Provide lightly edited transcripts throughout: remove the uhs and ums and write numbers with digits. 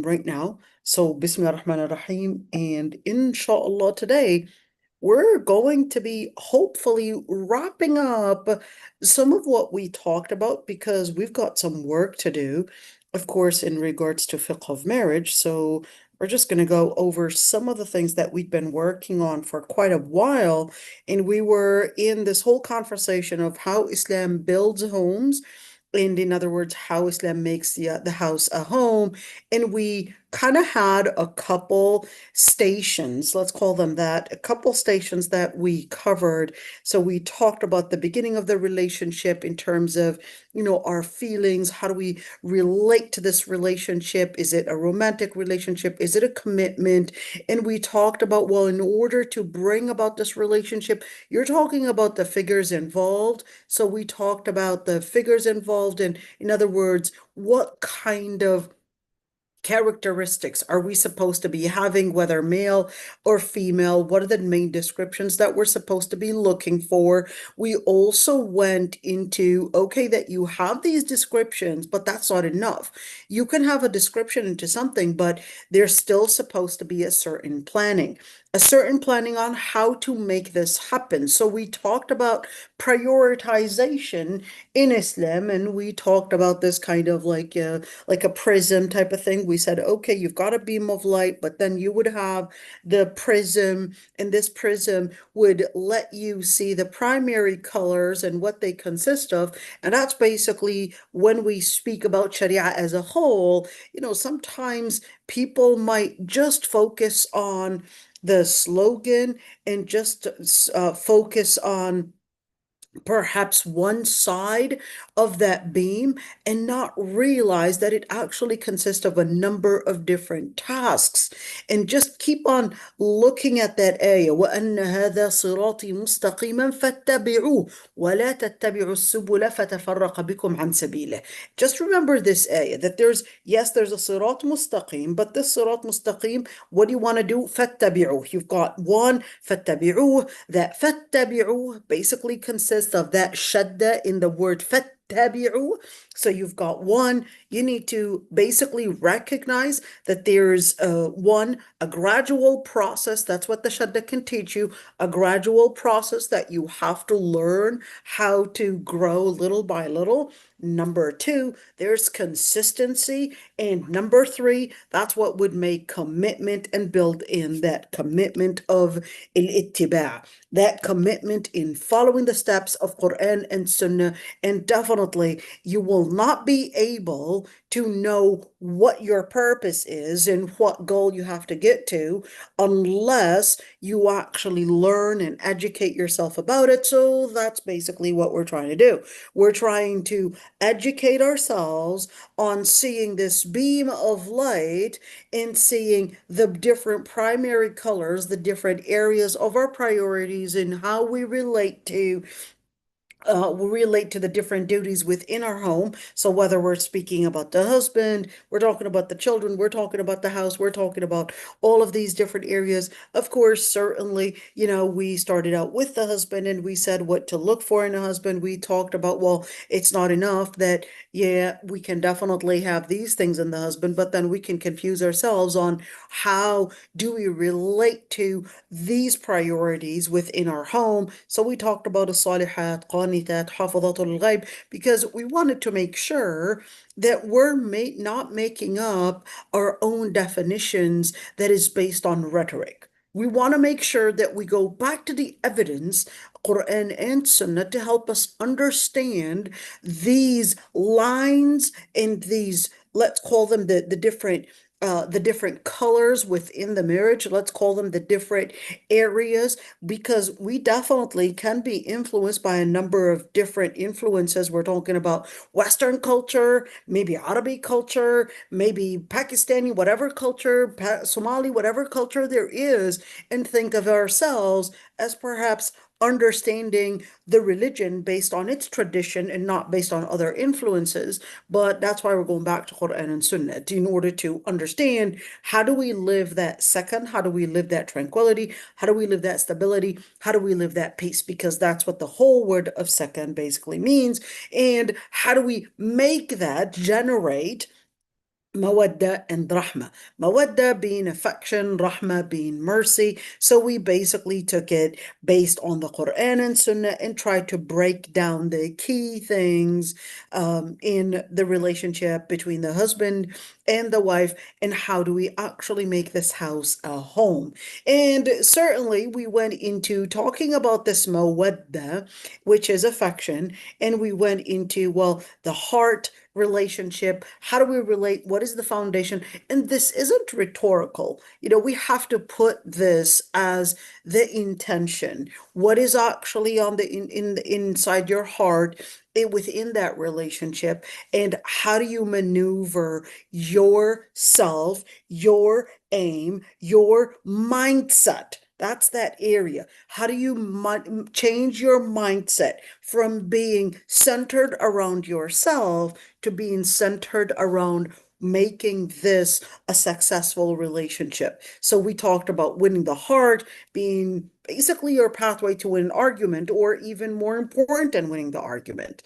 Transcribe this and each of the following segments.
right now. So, Bismillah ar-Rahman ar-Rahim. And inshallah, today we're going to be hopefully wrapping up some of what we talked about because we've got some work to do, of course, in regards to Fiqh of Marriage. So, we're just going to go over some of the things that we've been working on for quite a while. And we were in this whole conversation of how Islam builds homes, and in other words, how Islam makes the house a home. And we kind of had a couple stations, let's call them that, a couple stations that we covered. So we talked about the beginning of the relationship in terms of, our feelings. How do we relate to this relationship? Is it a romantic relationship? Is it a commitment? And we talked about, well, in order to bring about this relationship, you're talking about the figures involved. So we talked about the figures involved, and in other words, what kind of characteristics are we supposed to be having, whether male or female? What are the main descriptions that we're supposed to be looking for? We also went into, okay, that you have these descriptions, but that's not enough. You can have a description into something, but there's still supposed to be a certain planning on how to make this happen. So we talked about prioritization in Islam, and we talked about this kind of like a prism type of thing. We said, okay, you've got a beam of light, but then you would have the prism, and this prism would let you see the primary colors and what they consist of. And that's basically when we speak about Sharia as a whole, sometimes people might just focus on the slogan and just focus on perhaps one side of that beam and not realize that it actually consists of a number of different tasks, and just keep on looking at that ayah. وَأَنَّ هَذَا صِرَاطِي مُسْتَقِيمًا فَاتَّبِعُوهُ وَلَا تَتَّبِعُوا السُّبُلَ فَتَفَرَّقَ بِكُمْ عَنْ سَبِيلِهِ. Just remember this ayah, that there's a sirat mustaqim, but this sirat mustaqim, what do you want to do? فَاتَّبِعُوهُ. You've got one, فَاتَّبِعُوهُ. That فَاتَّبِعُوهُ basically consists of that shadda in the word فَاتَّبِعُوهُ. So you've got one, you need to basically recognize that there's a gradual process. That's what the shadda can teach you, a gradual process that you have to learn how to grow little by little. Number two, there's consistency. And number three, that's what would make commitment and build in that commitment of al-ittiba', that commitment in following the steps of Quran and Sunnah. And definitely, you will not be able to know what your purpose is and what goal you have to get to unless you actually learn and educate yourself about it. So that's basically what we're trying to do. We're trying to educate ourselves on seeing this beam of light and seeing the different primary colors, the different areas of our priorities, and how we relate to the different duties within our home. So whether we're speaking about the husband, we're talking about the children, we're talking about the house, we're talking about all of these different areas. Of course, certainly, we started out with the husband and we said what to look for in a husband. We talked about, well, it's not enough that, yeah, we can definitely have these things in the husband, but then we can confuse ourselves on how do we relate to these priorities within our home. So we talked about a salihat, qanitat, hafizatul ghaib, because we wanted to make sure that we're not making up our own definitions that is based on rhetoric. We want to make sure that we go back to the evidence, Quran and Sunnah, to help us understand these lines and these, let's call them the different colors within the marriage. Let's call them the different areas, because we definitely can be influenced by a number of different influences. We're talking about Western culture, maybe Arabic culture, maybe Pakistani, whatever culture, Somali, whatever culture there is, and think of ourselves as perhaps understanding the religion based on its tradition and not based on other influences. But that's why we're going back to Quran and Sunnah in order to understand, how do we live that second? How do we live that tranquility? How do we live that stability? How do we live that peace? Because that's what the whole word of second basically means. And how do we make that generate Mawadda and rahma. Mawadda being affection, rahma being mercy. So we basically took it based on the Quran and Sunnah and tried to break down the key things in the relationship between the husband and the wife, and how do we actually make this house a home. And certainly we went into talking about this mawadda, which is affection, and we went into, well, the heart relationship. How do we relate? What is the foundation? And this isn't rhetorical. We have to put this as the intention. What is actually on the inside your heart within that relationship, and how do you maneuver yourself, your aim, your mindset? That's that area. How do you change your mindset from being centered around yourself to being centered around making this a successful relationship? So we talked about winning the heart being basically your pathway to win an argument, or even more important than winning the argument.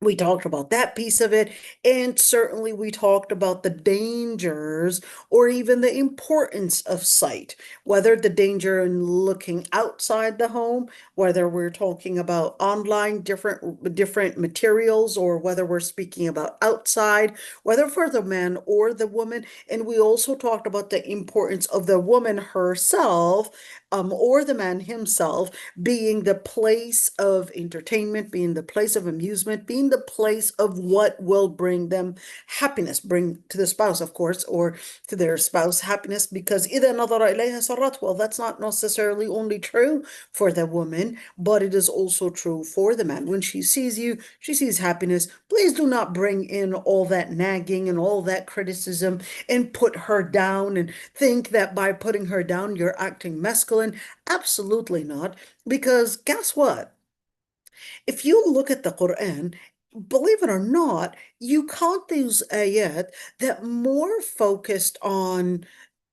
We talked about that piece of it, and certainly we talked about the dangers or even the importance of sight, whether the danger in looking outside the home, whether we're talking about online different materials, or whether we're speaking about outside, whether for the man or the woman. And we also talked about the importance of the woman herself, or the man himself, being the place of entertainment, being the place of amusement, being the place of what will bring them happiness, bring to the spouse, of course, or to their spouse happiness. Because إذا نظر إليها سرت, well, that's not necessarily only true for the woman, but it is also true for the man. When she sees you, she sees happiness. Please do not bring in all that nagging and all that criticism and put her down and think that by putting her down, you're acting masculine. Absolutely not. Because guess what? If you look at the Quran, believe it or not, you count these ayat that more focused on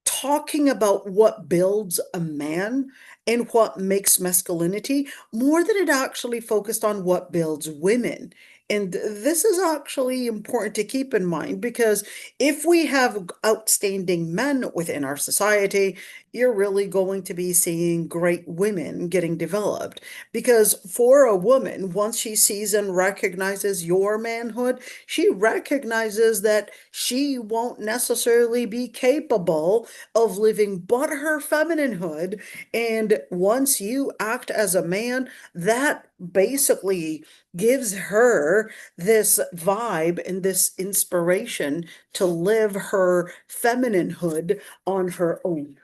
talking about what builds a man and what makes masculinity, more than it actually focused on what builds women. And this is actually important to keep in mind, because if we have outstanding men within our society, you're really going to be seeing great women getting developed. Because for a woman, once she sees and recognizes your manhood, she recognizes that she won't necessarily be capable of living but her femininehood. And once you act as a man, that basically gives her this vibe and this inspiration to live her femininehood on her own.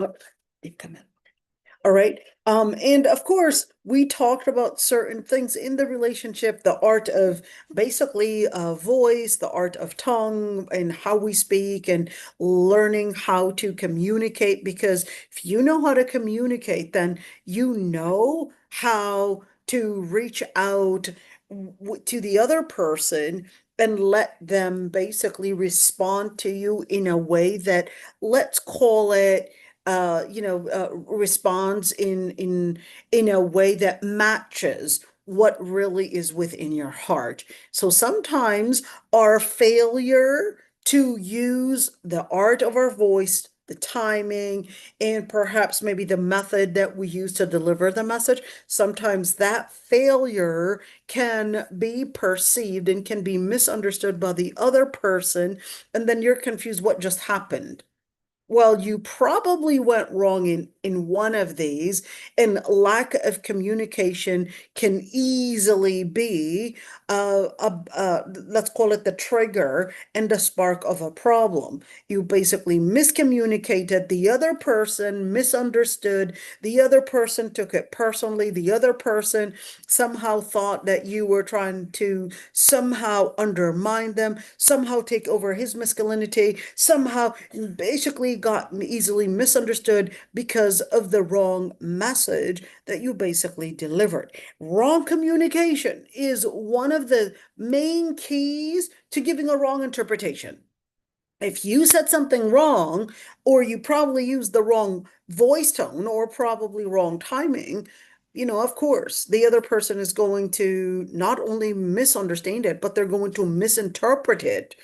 Oh, they come in. All right. And of course, we talked about certain things in the relationship, the art of basically voice, the art of tongue, and how we speak, and learning how to communicate. Because if you know how to communicate, then you know how to reach out to the other person and let them basically respond to you in a way that, let's call it, responds in a way that matches what really is within your heart. So sometimes our failure to use the art of our voice, the timing, and perhaps maybe the method that we use to deliver the message, sometimes that failure can be perceived and can be misunderstood by the other person, and then you're confused what just happened. Well, you probably went wrong in one of these, and lack of communication can easily be, let's call it the trigger and the spark of a problem. You basically miscommunicated, the other person misunderstood, the other person took it personally, the other person somehow thought that you were trying to somehow undermine them, somehow take over his masculinity, somehow basically got easily misunderstood because of the wrong message that you basically delivered. Wrong communication is one of the main keys to giving a wrong interpretation. If you said something wrong, or you probably used the wrong voice tone, or probably wrong timing, of course, the other person is going to not only misunderstand it, but they're going to misinterpret it.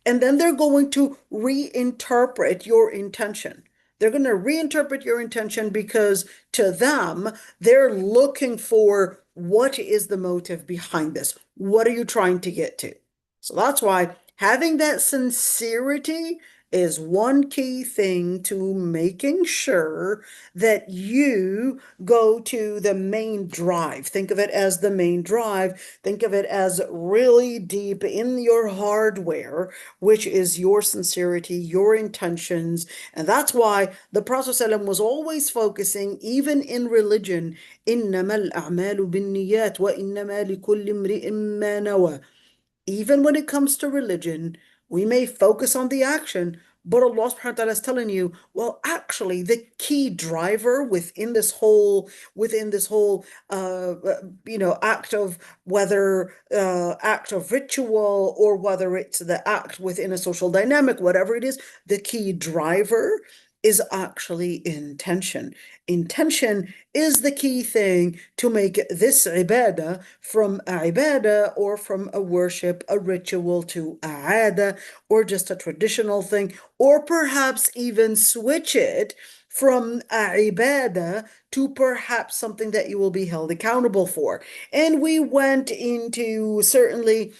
and then they're going to reinterpret your intention. They're going to reinterpret your intention because to them, they're looking for what is the motive behind this? What are you trying to get to? So that's why having that sincerity is one key thing to making sure that you go to the main drive. Think of it as the main drive. Think of it as really deep in your hardware, which is your sincerity, your intentions. And that's why the Prophet ﷺ was always focusing, even in religion, إِنَّمَا الْأَعْمَالُ بِالنِّيَّاتِ وَإِنَّمَا لِكُلِّ امْرِئٍ مَّا نَوَى. Even when it comes to religion, we may focus on the action, but Allah subhanahu wa ta'ala is telling you, well, actually, the key driver within this whole act of whether act of ritual or whether it's the act within a social dynamic, whatever it is, the key driver is actually intention. Intention is the key thing to make this ibadah from a ibadah or from a worship, a ritual to a aada or just a traditional thing, or perhaps even switch it from a ibadah to perhaps something that you will be held accountable for. And we went into certainly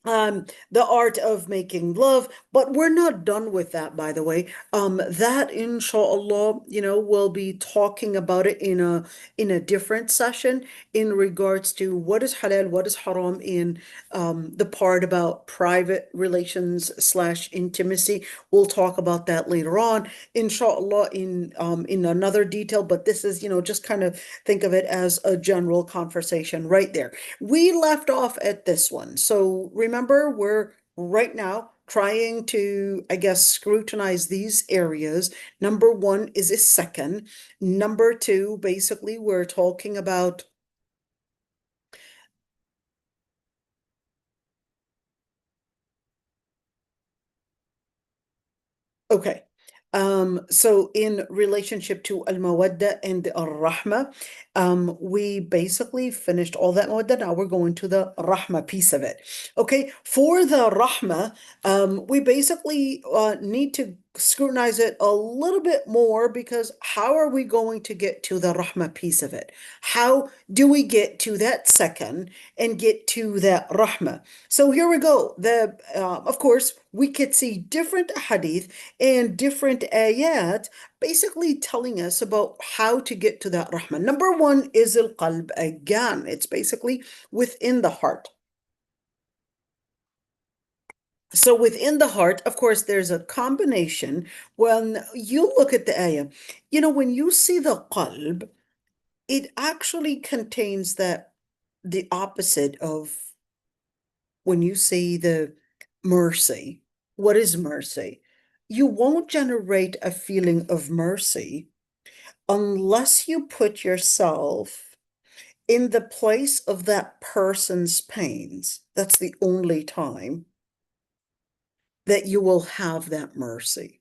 the art of making love, but we're not done with that, by the way. That inshallah, we'll be talking about it in a different session in regards to what is halal, what is haram in the part about private relations slash intimacy. We'll talk about that later on, inshallah, in another detail. But this is, just kind of think of it as a general conversation right there. We left off at this one. So remember, we're right now trying to, I guess, scrutinize these areas. Number one is a second. Number two, basically, we're talking about okay. So in relationship to al-mawadda and al-rahma, we basically finished all that mawadda. Now we're going to the rahma piece of it. Okay, for the rahma, we basically need to scrutinize it a little bit more because how are we going to get to the rahma piece of it? How do we get to that second and get to that rahma? So here we go. Of course, we could see different hadith and different ayat basically telling us about how to get to that rahmah. Number one is al-qalb. Again, it's basically within the heart. So within the heart, of course, there's a combination. When you look at the ayah, when you see the qalb, it actually contains the opposite of when you see the mercy. What is mercy? You won't generate a feeling of mercy unless you put yourself in the place of that person's pains. That's the only time that you will have that mercy.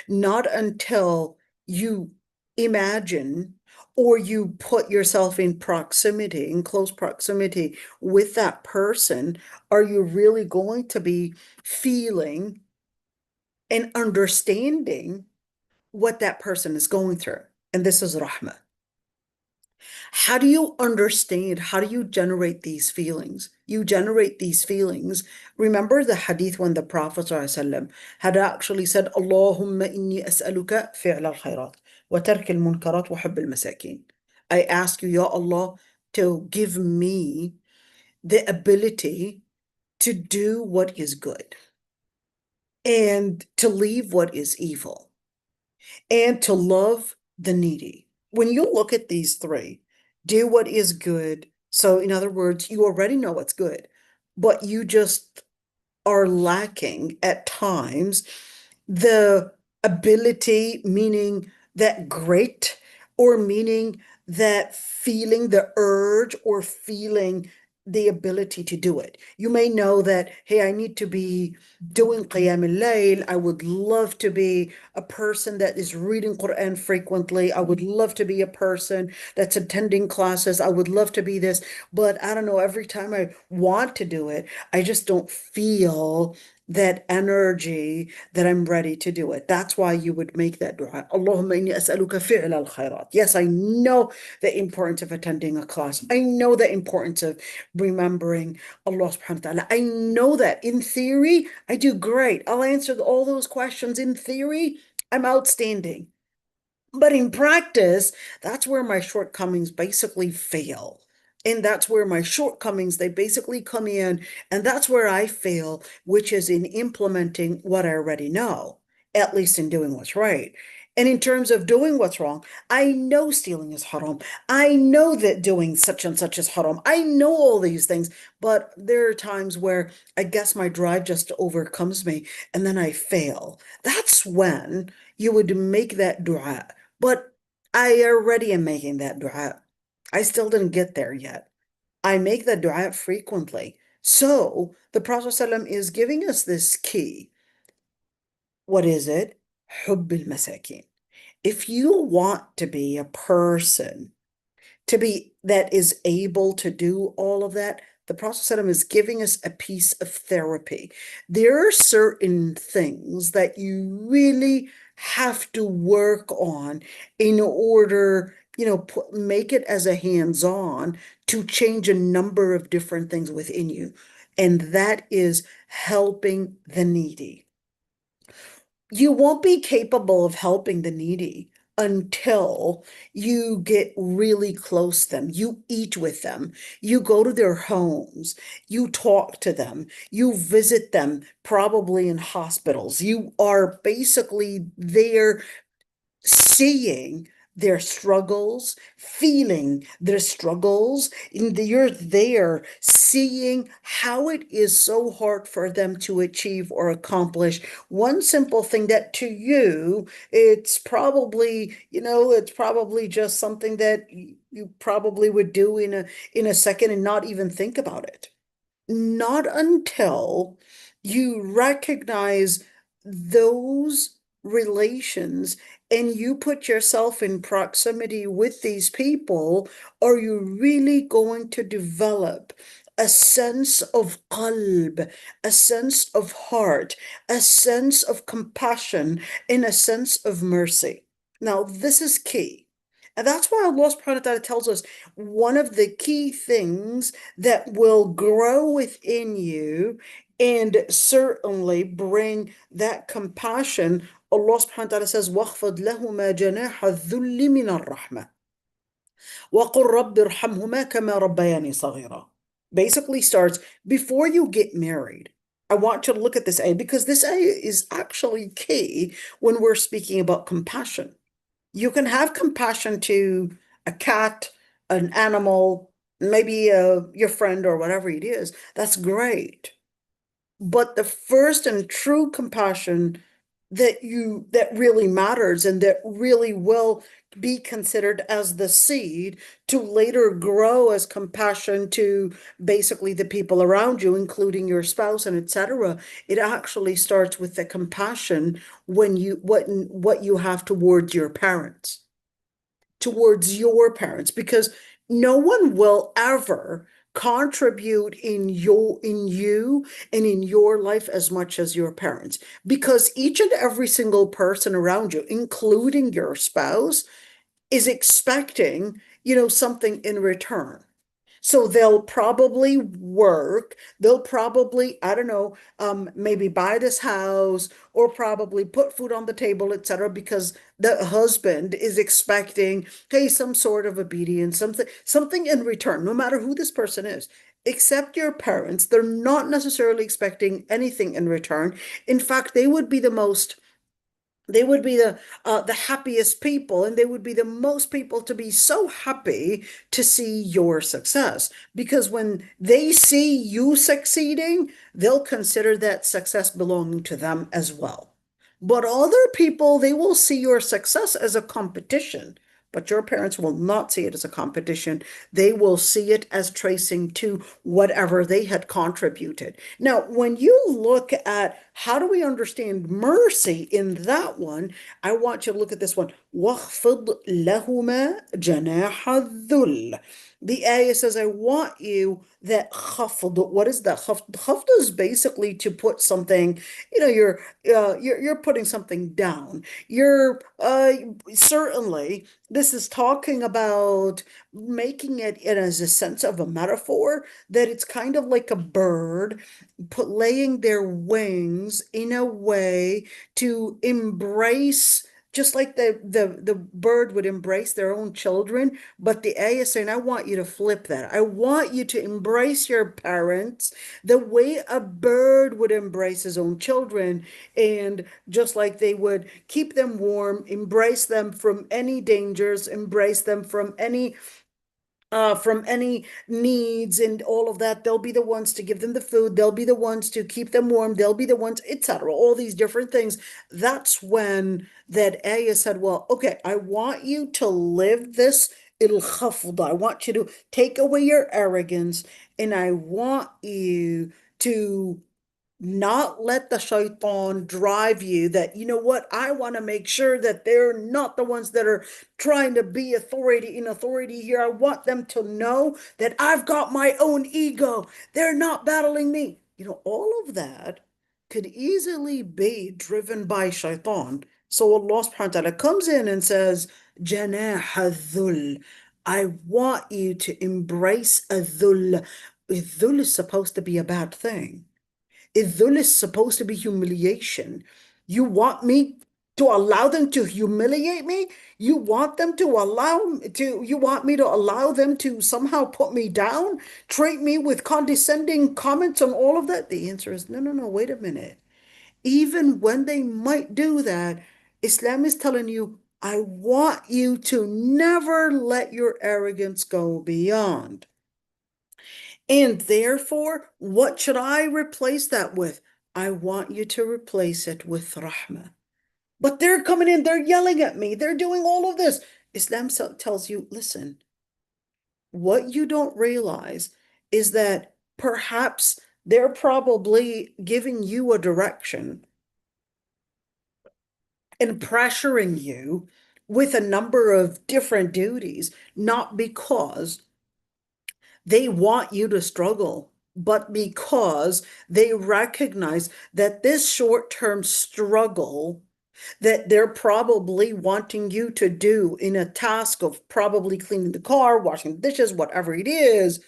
Not until you imagine or you put yourself in proximity, in close proximity with that person, are you really going to be feeling and understanding what that person is going through. And this is rahmah. How do you understand? How do you generate these feelings? You generate these feelings. Remember the hadith when the Prophet ﷺ had actually said, Allahumma inni as'aluka fi'l al-khayrat wa tark al-munkarat wa hubb al-masakin. I ask you, Ya Allah, to give me the ability to do what is good and to leave what is evil and to love the needy. When you look at these three, do what is good. So, in other words, you already know what's good, but you just are lacking at times the ability, meaning that great, or meaning that feeling the urge or feeling the ability to do it. You may know that, hey, I need to be doing Qiyam al-Layl. I would love to be a person that is reading Quran frequently. I would love to be a person that's attending classes. I would love to be this, but I don't know, every time I want to do it, I just don't feel that energy that I'm ready to do it. That's why you would make that dua. Allahumma inni as'aluka fi'l al-khayrat. Yes, I know the importance of attending a class. I know the importance of remembering Allah subhanahu wa ta'ala. I know that in theory, I do great. I'll answer all those questions in theory. I'm outstanding. But in practice, that's where my shortcomings basically fail. And that's where my shortcomings, they basically come in. And that's where I fail, which is in implementing what I already know, at least in doing what's right. And in terms of doing what's wrong, I know stealing is haram. I know that doing such and such is haram. I know all these things, but there are times where I guess my drive just overcomes me and then I fail. That's when you would make that dua. But I already am making that dua. I still didn't get there yet. I make that dua frequently. So the Prophet ﷺ is giving us this key. What is it? حب المساكين. If you want to be a person to be that is able to do all of that, the Prophet ﷺ is giving us a piece of therapy. There are certain things that you really have to work on in order, make it as a hands-on to change a number of different things within you. And that is helping the needy. You won't be capable of helping the needy until you get really close to them. You eat with them. You go to their homes. You talk to them. You visit them, probably in hospitals. You are basically there seeing their struggles, feeling their struggles, and you're there seeing how it is so hard for them to achieve or accomplish one simple thing that to you, it's probably, it's probably just something that you probably would do in a second and not even think about it. Not until you recognize those relations and you put yourself in proximity with these people, are you really going to develop a sense of qalb, a sense of heart, a sense of compassion, and a sense of mercy. Now, this is key. And that's why Allah subhanahu wa ta'ala tells us one of the key things that will grow within you and certainly bring that compassion. Allah subhanahu wa ta'ala says, وَاخْفَضْ لَهُمَا جَنَاحَ الذُّلِّ مِنَ الرَّحْمَةِ وَقُلْ رَبِّ ارْحَمْهُمَا كَمَا رَبَّيَانِي صَغِيرًا. Basically starts before you get married. I want you to look at this ayah because this ayah is actually key when we're speaking about compassion. You can have compassion to a cat, an animal, maybe your friend or whatever it is. That's great. But the first and true compassion that really matters and that really will be considered as the seed to later grow as compassion to basically the people around you, including your spouse and etc. It actually starts with the compassion when what you have towards your parents, because no one will ever contribute in you and in your life as much as your parents, because each and every single person around you, including your spouse, is expecting, something in return. So they'll probably work, they'll probably, I don't know, maybe buy this house or probably put food on the table, etc., because the husband is expecting, hey, some sort of obedience, something in return, no matter who this person is. Except your parents, they're not necessarily expecting anything in return. In fact, they would be the happiest people, and they would be the most people to be so happy to see your success, because when they see you succeeding, they'll consider that success belonging to them as well. But other people, they will see your success as a competition, but your parents will not see it as a competition. They will see it as tracing to whatever they had contributed. Now, when you look at how do we understand mercy in that one? I want you to look at this one. وَاخْفِضْ لَهُمَا جَنَاحَ الذُّلِّ. The ayah says, I want you that khafd. What is that? Khafd? Khafd is basically to put something, you're putting something down. You're certainly this is talking about making it as a sense of a metaphor, that it's kind of like a bird laying their wings in a way to embrace, just like the bird would embrace their own children. But the ayah is saying, I want you to flip that. I want you to embrace your parents the way a bird would embrace his own children. And just like they would keep them warm, embrace them from any dangers, embrace them from any needs and all of that. They'll be the ones to give them the food. They'll be the ones to keep them warm. They'll be the ones, etc. All these different things. That's when that ayah said, well, okay, I want you to live this il-khafd. I want you to take away your arrogance, and I want you to not let the shaitan drive you, that, you know what, I want to make sure that they're not the ones that are trying to be authority here. I want them to know that I've got my own ego. They're not battling me. All of that could easily be driven by shaitan. So Allah subhanahu wa ta'ala comes in and says, Janah dhul. I want you to embrace a dhul. Dhul is supposed to be a bad thing. Dhul is supposed to be humiliation. You want me to allow them to humiliate me? You want them to you want me to allow them to somehow put me down, treat me with condescending comments and all of that? The answer is no, no, no, wait a minute. Even when they might do that, Islam is telling you, I want you to never let your arrogance go beyond. And therefore, what should I replace that with? I want you to replace it with rahmah. But they're coming in, they're yelling at me, they're doing all of this. Islam tells you, listen, what you don't realize is that perhaps they're probably giving you a direction and pressuring you with a number of different duties, not because they want you to struggle, but because they recognize that this short-term struggle that they're probably wanting you to do in a task of probably cleaning the car, washing the dishes, whatever it is,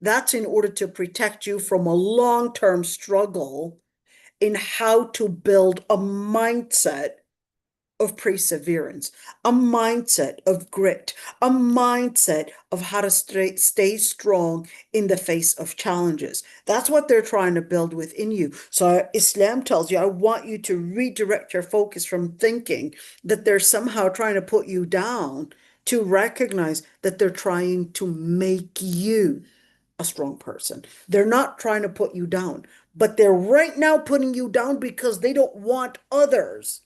that's in order to protect you from a long-term struggle in how to build a mindset of perseverance, a mindset of grit, a mindset of how to stay strong in the face of challenges. That's what they're trying to build within you. So Islam tells you, I want you to redirect your focus from thinking that they're somehow trying to put you down, to recognize that they're trying to make you a strong person. They're not trying to put you down, but they're right now putting you down because they don't want others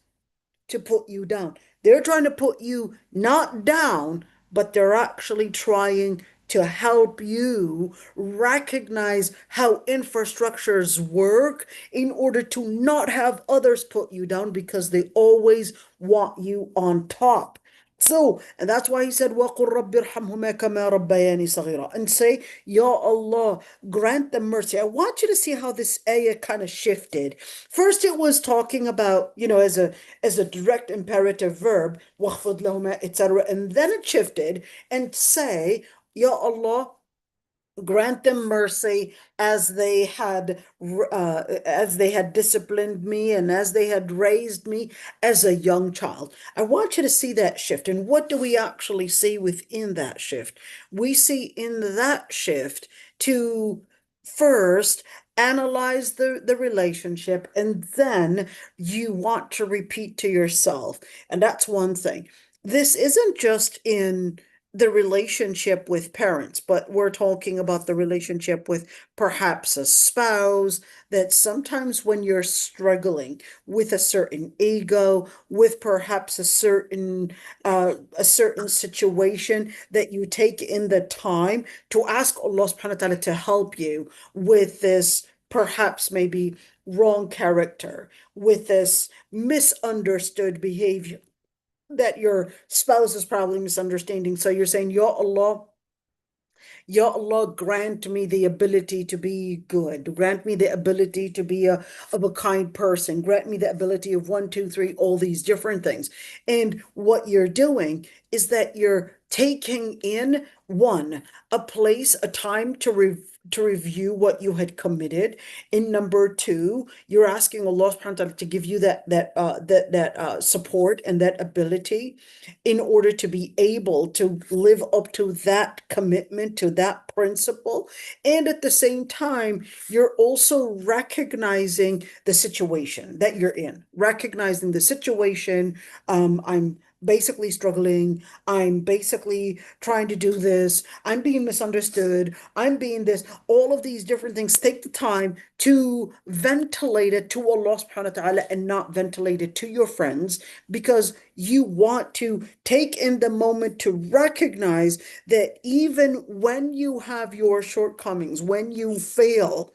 to put you down. They're trying to put you not down, but they're actually trying to help you recognize how infrastructures work in order to not have others put you down, because they always want you on top. So, and that's why he said, وَقُلْ رَبِّ ارْحَمْهُمَا كَمَا رَبَّيَانِي صَغِيرًا. And say, Ya Allah, grant them mercy. I want you to see how this ayah kind of shifted. First, it was talking about, as a direct imperative verb, وَخْفِضْ لَهُمَا, etc. And then it shifted and say, Ya Allah, grant them mercy as they had disciplined me and as they had raised me as a young child. I want you to see that shift. And what do we actually see within that shift? We see in that shift to first analyze the relationship, and then you want to repeat to yourself. And that's one thing. This isn't just in the relationship with parents, but we're talking about the relationship with perhaps a spouse, that sometimes when you're struggling with a certain ego, with perhaps a certain situation, that you take in the time to ask Allah subhanahu wa ta'ala to help you with this perhaps maybe wrong character, with this misunderstood behavior that your spouse is probably misunderstanding. So you're saying, Ya Allah, grant me the ability to be good. Grant me the ability to be of a kind person. Grant me the ability of one, two, three, all these different things. And what you're doing is that you're taking in one, a place, a time to review what you had committed. In number two, you're asking Allah subhanahu wa ta'ala to give you that support and that ability in order to be able to live up to that commitment, to that principle. And at the same time, you're also recognizing the situation that you're in, recognizing the situation. I'm basically struggling. I'm basically trying to do this. I'm being misunderstood. I'm being this. All of these different things. Take the time to ventilate it to Allah subhanahu wa ta'ala and not ventilate it to your friends, because you want to take in the moment to recognize that even when you have your shortcomings, when you fail,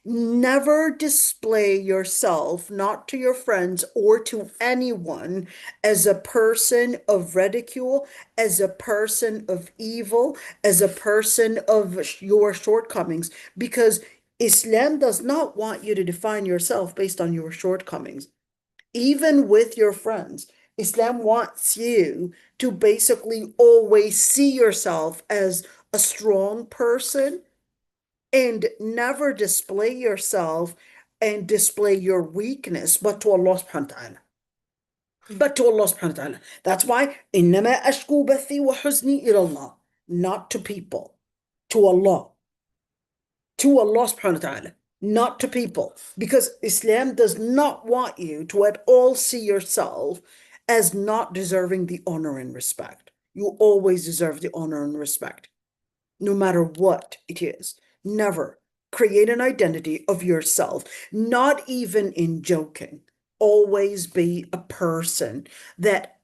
never display yourself, not to your friends or to anyone, as a person of ridicule, as a person of evil, as a person of your shortcomings, because Islam does not want you to define yourself based on your shortcomings. Even with your friends, Islam wants you to basically always see yourself as a strong person and never display yourself and display your weakness, but to Allah subhanahu wa ta'ala. But to Allah subhanahu wa ta'ala. That's why إِنَّمَا أَشْكُو بَثِّي وَحُزْنِي إِلَى اللَّهِ. Not to people, to Allah. To Allah subhanahu wa ta'ala, not to people. Because Islam does not want you to at all see yourself as not deserving the honor and respect. You always deserve the honor and respect, no matter what it is. Never create an identity of yourself, not even in joking. Always be a person that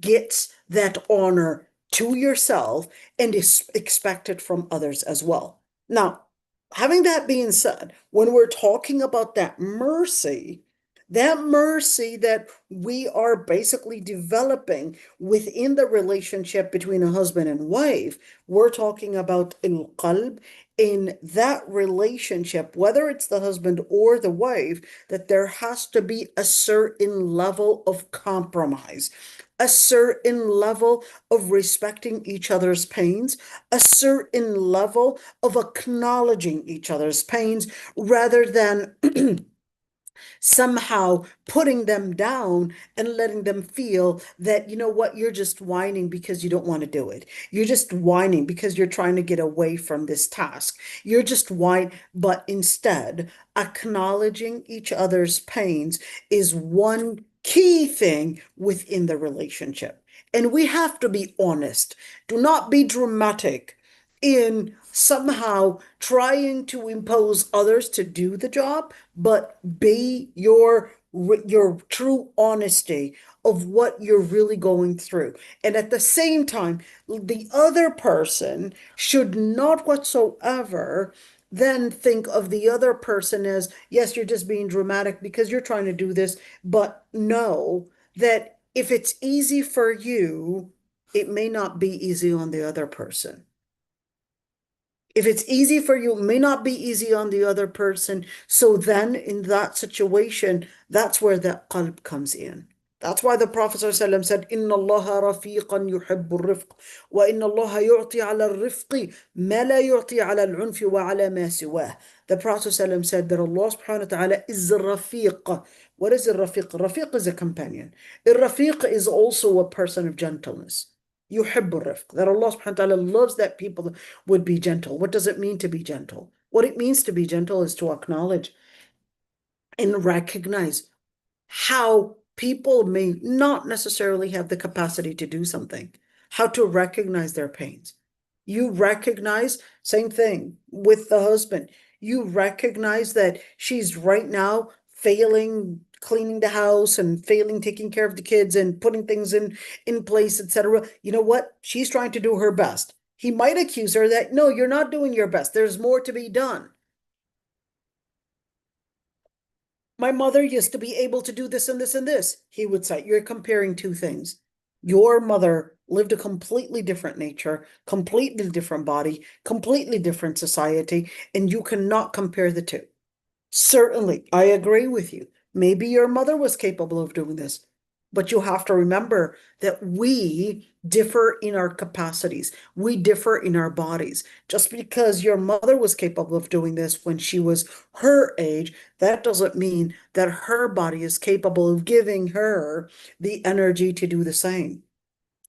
gets that honor to yourself and is expected from others as well. Now, having that being said, when we're talking about that mercy that we are basically developing within the relationship between a husband and wife, we're talking about al-qalb in that relationship, whether it's the husband or the wife, that there has to be a certain level of compromise, a certain level of respecting each other's pains, a certain level of acknowledging each other's pains, rather than somehow putting them down and letting them feel that, you know what, you're just whining because you don't want to do it. You're just whining because you're trying to get away from this task. You're just whining, but instead, acknowledging each other's pains is one key thing within the relationship. And we have to be honest. Do not be dramatic in somehow trying to impose others to do the job, but be your true honesty of what you're really going through. And at the same time, the other person should not whatsoever then think of the other person as, yes, you're just being dramatic because you're trying to do this, but know that if it's easy for you, it may not be easy on the other person. If it's easy for you, it may not be easy on the other person. So then in that situation, that's where that qalb comes in. That's why the Prophet ﷺ said, إِنَّ اللَّهَ رَفِيقًا يُحِبُّ الرِّفْقِ وَإِنَّ اللَّهَ يُعْطِي عَلَى الرِّفْقِ مَا لَا يُعْطِي عَلَى الْعُنْفِ وَعَلَى مَا سِوَاهُ. The Prophet ﷺ said that Allah subhanahu wa ta'ala is the Rafiq. What is the Rafiq? Rafiq is a companion. The Rafiq is also a person of gentleness. يحب الرفق, that Allah subhanahu wa ta'ala loves that people would be gentle. What does it mean to be gentle? What it means to be gentle is to acknowledge and recognize how people may not necessarily have the capacity to do something, how to recognize their pains. You recognize, same thing with the husband. You recognize that she's right now failing cleaning the house and failing taking care of the kids and putting things in place, etc. You know what? She's trying to do her best. He might accuse her that, no, you're not doing your best. There's more to be done. My mother used to be able to do this and this and this. He would say, you're comparing two things. Your mother lived a completely different nature, completely different body, completely different society, and you cannot compare the two. Certainly, I agree with you. Maybe your mother was capable of doing this, but you have to remember that we differ in our capacities. We differ in our bodies. Just because your mother was capable of doing this when she was her age, that doesn't mean that her body is capable of giving her the energy to do the same.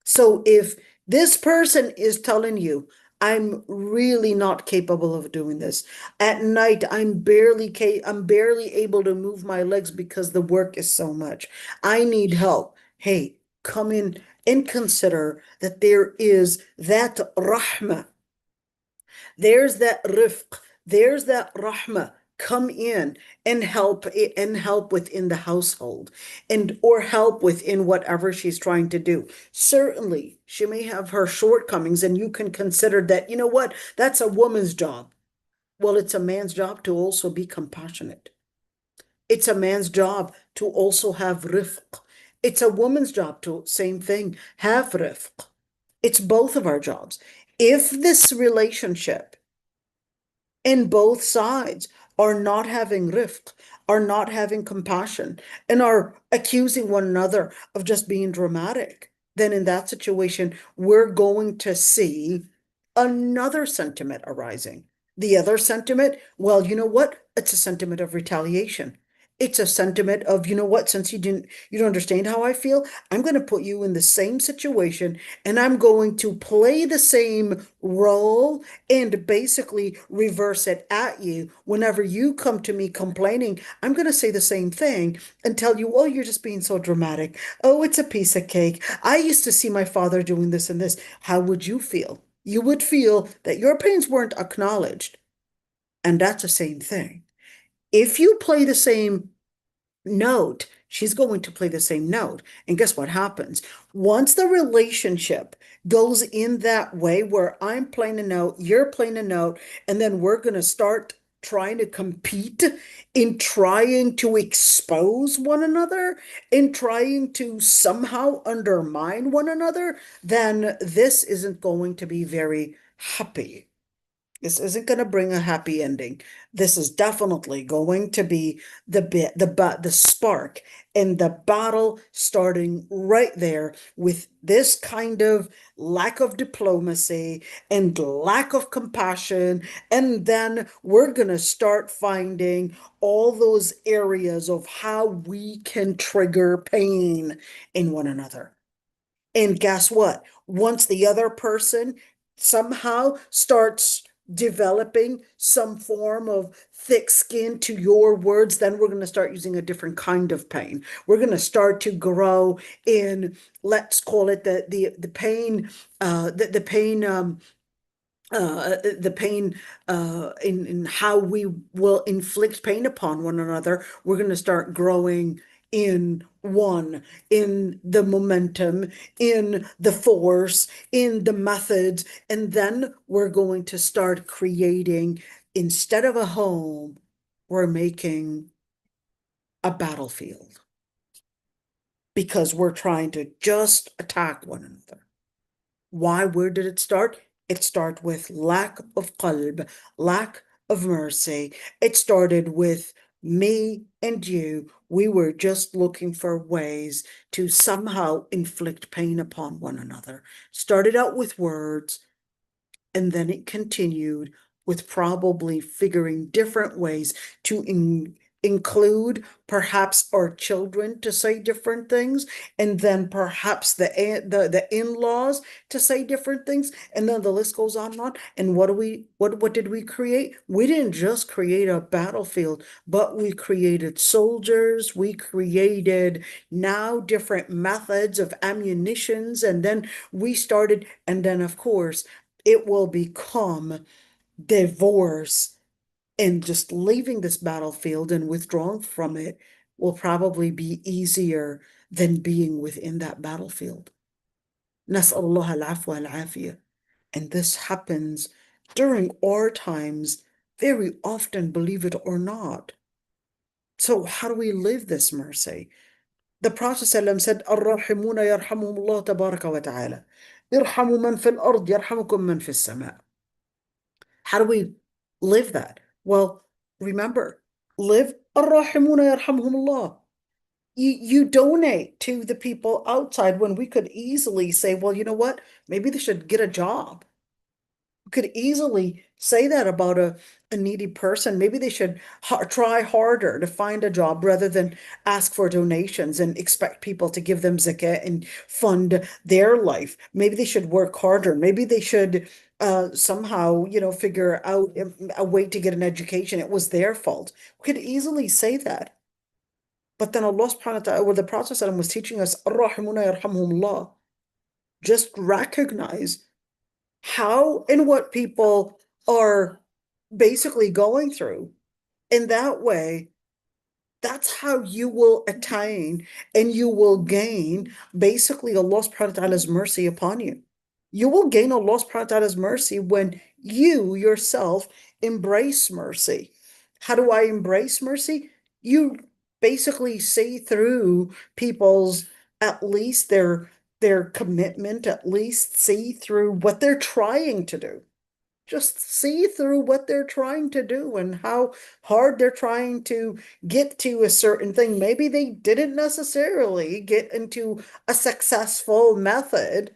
So if this person is telling you, I'm really not capable of doing this. At night, I'm barely able to move my legs because the work is so much. I need help. Hey, come in and consider that there is that rahmah, there's that rifq, there's that rahmah. Come in and help within the household and or help within whatever she's trying to do. Certainly, she may have her shortcomings, and you can consider that, you know what, that's a woman's job. Well, it's a man's job to also be compassionate. It's a man's job to also have rifq. It's a woman's job to, same thing, have rifq. It's both of our jobs. If this relationship and both sides are not having rifq, are not having compassion, and are accusing one another of just being dramatic, then in that situation, we're going to see another sentiment arising. The other sentiment, well, you know what? It's a sentiment of retaliation. It's a sentiment of, you know what, since you don't understand how I feel, I'm going to put you in the same situation and I'm going to play the same role and basically reverse it at you. Whenever you come to me complaining, I'm going to say the same thing and tell you, oh, you're just being so dramatic. Oh, it's a piece of cake. I used to see my father doing this and this. How would you feel? You would feel that your pains weren't acknowledged. And that's the same thing. If you play the same note, she's going to play the same note. And guess what happens? Once the relationship goes in that way where I'm playing a note, you're playing a note, and then we're going to start trying to compete in trying to expose one another, in trying to somehow undermine one another, then this isn't going to be very happy. This isn't going to bring a happy ending. This is definitely going to be the spark and the battle starting right there with this kind of lack of diplomacy and lack of compassion. And then we're going to start finding all those areas of how we can trigger pain in one another. And guess what? Once the other person somehow starts developing some form of thick skin to your words, then we're going to start using a different kind of pain. We're going to start to grow in, let's call it the pain, the pain the pain in how we will inflict pain upon one another. We're going to start growing in one, in the momentum, in the force, in the methods, and then we're going to start creating, instead of a home, we're making a battlefield because we're trying to just attack one another. Why? Where did it start? It started with lack of qalb, lack of mercy. It started with me and you. We were just looking for ways to somehow inflict pain upon one another. Started out with words, and then it continued with probably figuring different ways to include perhaps our children to say different things, and then perhaps the in-laws to say different things, and then the list goes on and on. And what did we create? We didn't just create a battlefield, but we created soldiers, we created now different methods of ammunitions, and then we started, and then of course it will become divorce, and just leaving this battlefield and withdrawing from it will probably be easier than being within that battlefield. نسأل الله العفو والعافية. And this happens during our times very often, believe it or not. So how do we live this mercy? The Prophet ﷺ said, الراحمون يرحمهم الله تبارك وتعالى. ارحموا من في الأرض يرحمكم من في السماء. How do we live that? Well, remember, live الراحمون يرحمهم الله. You donate to the people outside when we could easily say, well, you know what? Maybe they should get a job. We could easily say that about a needy person. Maybe they should try harder to find a job rather than ask for donations and expect people to give them zakat and fund their life. Maybe they should work harder. Maybe they should somehow, figure out a way to get an education. It was their fault. We could easily say that. But then Allah subhanahu wa ta'ala, or the Prophet ﷺ was teaching us, "Ar-Rahimuna yarhamhumullah." Just recognize how and what people are basically going through. In that way, that's how you will attain and you will gain basically Allah subhanahu wa ta'ala's mercy upon you. You will gain Allah subhanahu wa ta'ala's mercy when you yourself embrace mercy. How do I embrace mercy? You basically see through people's, at least their commitment, at least see through what they're trying to do. Just see through what they're trying to do and how hard they're trying to get to a certain thing. Maybe they didn't necessarily get into a successful method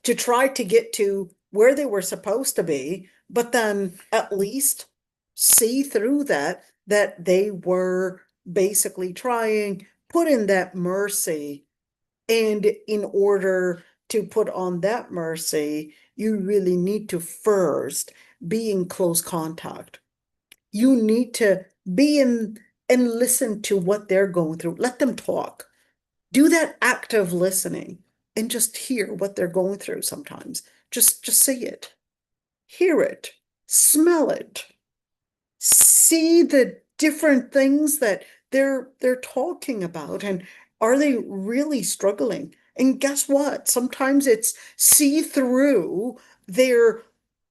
to try to get to where they were supposed to be, but then at least see through that they were basically trying, put in that mercy. And in order to put on that mercy, you really need to first be in close contact. You need to be in and listen to what they're going through. Let them talk. Do that active listening and just hear what they're going through sometimes. Just see it, hear it, smell it, see the different things that they're talking about, and are they really struggling? And guess what? Sometimes it's see through their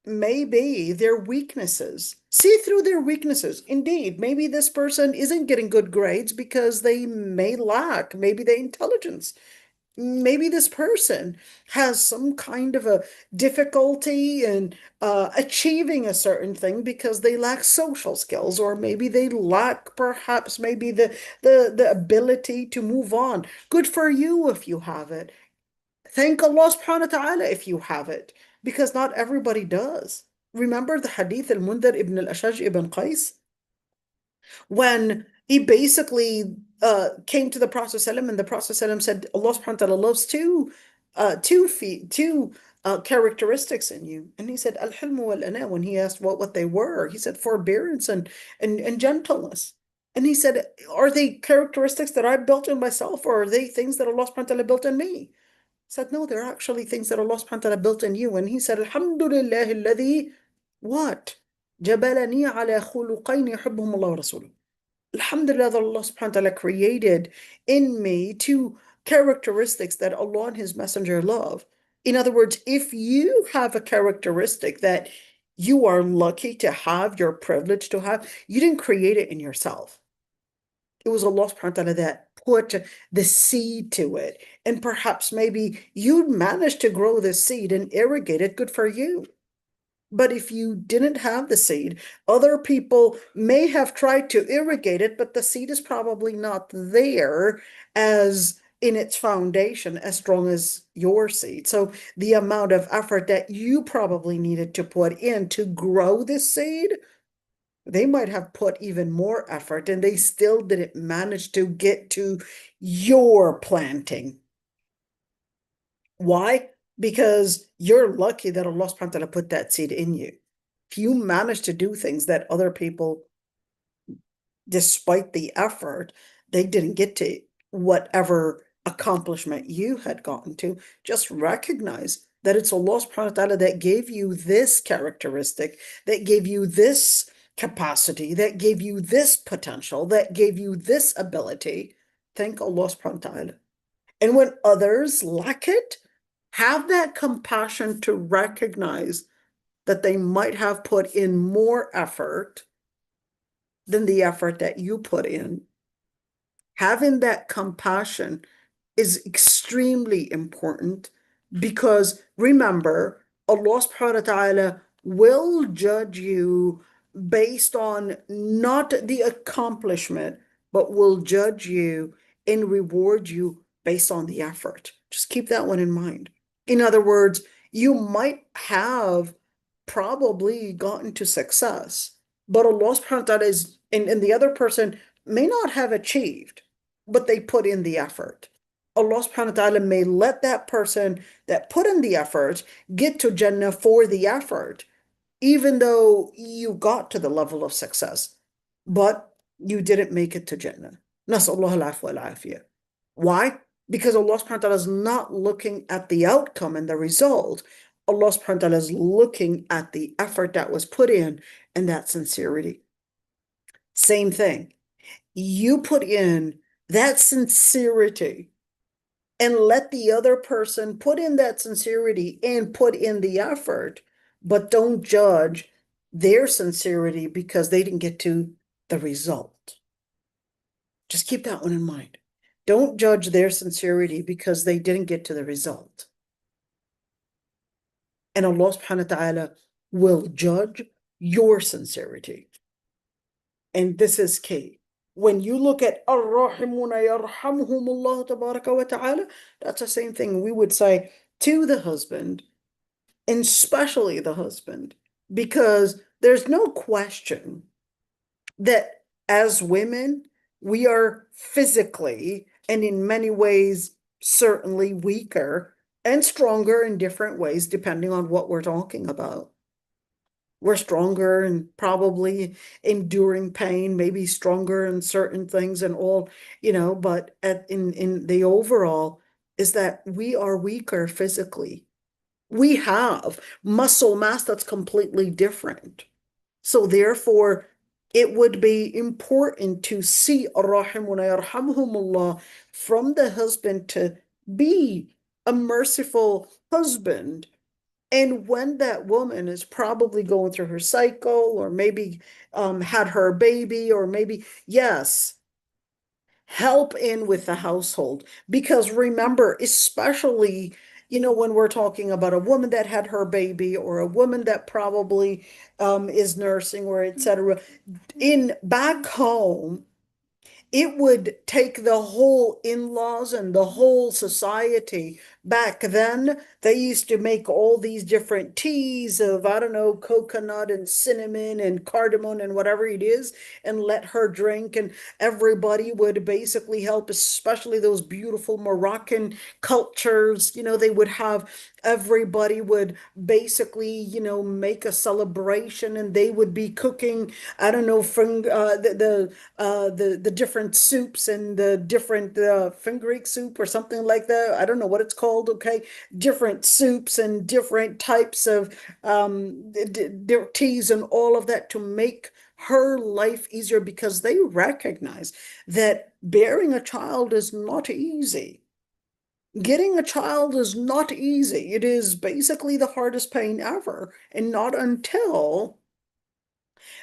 maybe their weaknesses. See through their weaknesses. Indeed, maybe this person isn't getting good grades because they may lack maybe the intelligence. Maybe this person has some kind of a difficulty in achieving a certain thing because they lack social skills, or maybe they lack perhaps maybe the ability to move on. Good for you if you have it. Thank Allah subhanahu wa ta'ala if you have it, because not everybody does. Remember the hadith al-Mundhir ibn al-Ashaj ibn Qais? When he basically came to the Prophet ﷺ, and the Prophet ﷺ said, Allah subhanahu wa ta'ala loves two characteristics in you. And he said, Al-Hilm wal-Ana. When he asked what they were, he said, forbearance and gentleness. And he said, are they characteristics that I built in myself, or are they things that Allah subhanahu wa ta'ala built in me? He said, no, they're actually things that Allah subhanahu wa ta'ala built in you. And he said, Alhamdulillah alladhi, what? جبلني على خلقين يحبهم الله ورسوله. Alhamdulillah, that Allah subhanahu wa ta'ala created in me two characteristics that Allah and His Messenger love. In other words, if you have a characteristic that you are lucky to have, you're privileged to have, you didn't create it in yourself. It was Allah subhanahu wa ta'ala that put the seed to it. And perhaps maybe you managed to grow the seed and irrigate it, good for you. But if you didn't have the seed, other people may have tried to irrigate it, but the seed is probably not there as in its foundation as strong as your seed. So the amount of effort that you probably needed to put in to grow this seed, they might have put even more effort and they still didn't manage to get to your planting. Why? Because you're lucky that Allah subhanahu wa ta'ala put that seed in you. If you manage to do things that other people, despite the effort, they didn't get to whatever accomplishment you had gotten to, just recognize that it's Allah subhanahu wa ta'ala that gave you this characteristic, that gave you this capacity, that gave you this potential, that gave you this ability. Thank Allah subhanahu wa ta'ala. And when others lack it, have that compassion to recognize that they might have put in more effort than the effort that you put in. Having that compassion is extremely important because remember, Allah subhanahu wa ta'ala will judge you based on not the accomplishment, but will judge you and reward you based on the effort. Just keep that one in mind. In other words, you might have probably gotten to success, but Allah subhanahu wa ta'ala is, and the other person may not have achieved, but they put in the effort. Allah subhanahu wa ta'ala may let that person that put in the effort get to Jannah for the effort, even though you got to the level of success, but you didn't make it to Jannah. Nas'Allah al-afwa wal-afiyah. Why? Because Allah subhanahu wa ta'ala is not looking at the outcome and the result. Allah subhanahu wa ta'ala is looking at the effort that was put in and that sincerity. Same thing. You put in that sincerity and let the other person put in that sincerity and put in the effort, but don't judge their sincerity because they didn't get to the result. Just keep that one in mind. Don't judge their sincerity because they didn't get to the result. And Allah subhanahu wa ta'ala will judge your sincerity. And this is key. When you look at ar-rahimuna yarhamhumullah tabaraka wa ta'ala, that's the same thing we would say to the husband, and especially the husband, because there's no question that as women, we are physically and in many ways certainly weaker and stronger in different ways, depending on what we're talking about. We're stronger and probably enduring pain, maybe stronger in certain things and all, but in the overall is that we are weaker physically. We have muscle mass that's completely different. So therefore, it would be important to see ar-rahimuna yarhamhumullah from the husband to be a merciful husband. And when that woman is probably going through her cycle or maybe had her baby or maybe, yes, help in with the household. Because remember, especially, when we're talking about a woman that had her baby or a woman that probably is nursing or etc. In back home, it would take the whole in-laws and the whole society. Back then, they used to make all these different teas of, I don't know, coconut and cinnamon and cardamom and whatever it is, and let her drink. And everybody would basically help, especially those beautiful Moroccan cultures. They would have everybody would basically, make a celebration and they would be cooking, I don't know, from the different soups and the different fingering soup or something like that. I don't know what it's called. Okay, different soups and different types of teas and all of that to make her life easier because they recognize that bearing a child is not easy. Getting a child is not easy. It is basically the hardest pain ever. And not until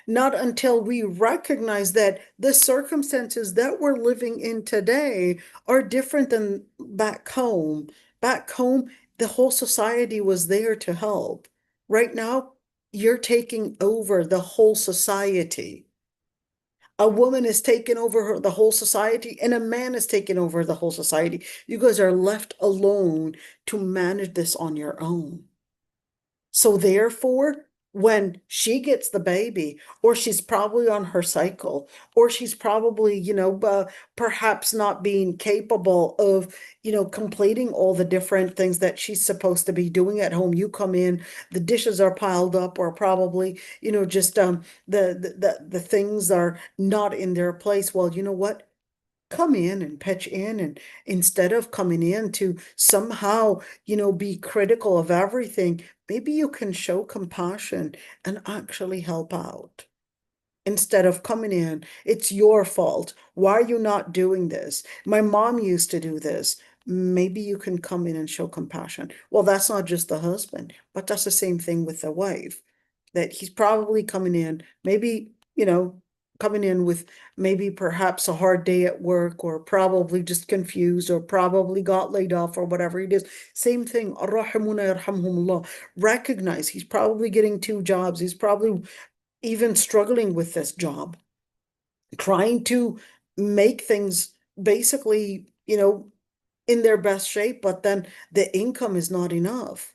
we recognize that the circumstances that we're living in today are different than back home. Back home, the whole society was there to help. Right now, you're taking over the whole society. A woman is taking over the whole society, and a man is taking over the whole society. You guys are left alone to manage this on your own. So therefore, when she gets the baby, or she's probably on her cycle, or she's probably, perhaps not being capable of, completing all the different things that she's supposed to be doing at home. You come in, the dishes are piled up, or probably, just the things are not in their place. Well, you know what? Come in and pitch in, and instead of coming in to somehow be critical of everything, maybe you can show compassion and actually help out instead of coming in, it's your fault, why are you not doing this, my mom used to do this. Maybe you can come in and show compassion. Well, that's not just the husband, but that's the same thing with the wife, that he's probably coming in, maybe coming in with maybe perhaps a hard day at work, or probably just confused, or probably got laid off, or whatever it is. Same thing. الراحمون يرحمهم الله. Recognize he's probably getting two jobs. He's probably even struggling with this job, trying to make things basically, in their best shape, but then the income is not enough.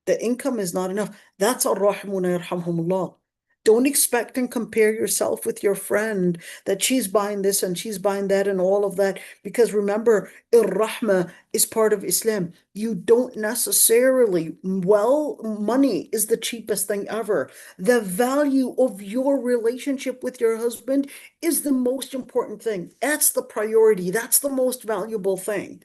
The income is not enough. That's الراحمون يرحمهم الله. Don't expect and compare yourself with your friend that she's buying this and she's buying that and all of that. Because remember, ir-Rahma is part of Islam. You don't necessarily, money is the cheapest thing ever. The value of your relationship with your husband is the most important thing. That's the priority. That's the most valuable thing.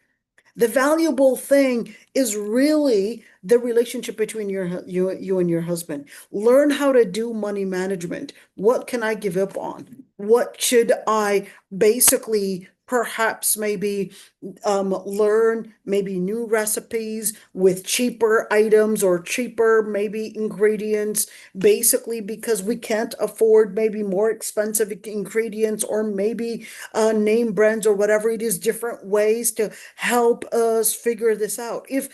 The valuable thing is really the relationship between you and your husband. Learn how to do money management. What can I give up on? What should I basically perhaps maybe learn maybe new recipes with cheaper items or cheaper maybe ingredients, basically because we can't afford maybe more expensive ingredients, or maybe name brands or whatever it is, different ways to help us figure this out. If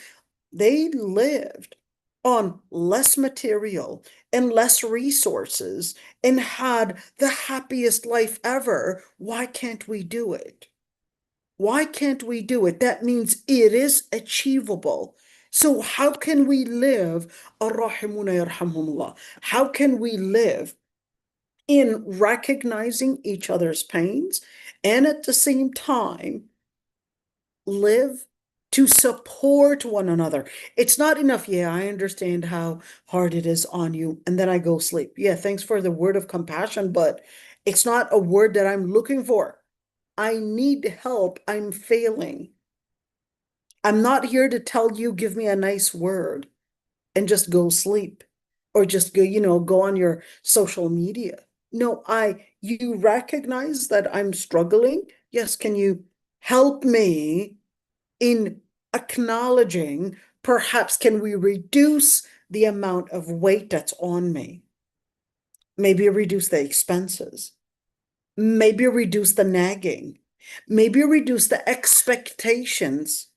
they lived on less material and less resources and had the happiest life ever, why can't we do it? Why can't we do it? That means it is achievable. So how can we live? الراحمون يرحمهم الله. How can we live in recognizing each other's pains and at the same time live to support one another? It's not enough. Yeah, I understand how hard it is on you, and then I go sleep. Yeah, thanks for the word of compassion, but it's not a word that I'm looking for. I need help. I'm failing. I'm not here to tell you, give me a nice word and just go sleep, or just go on your social media. No, you recognize that I'm struggling. Yes, can you help me in acknowledging, perhaps can we reduce the amount of weight that's on me? Maybe reduce the expenses. Maybe reduce the nagging. Maybe reduce the expectations.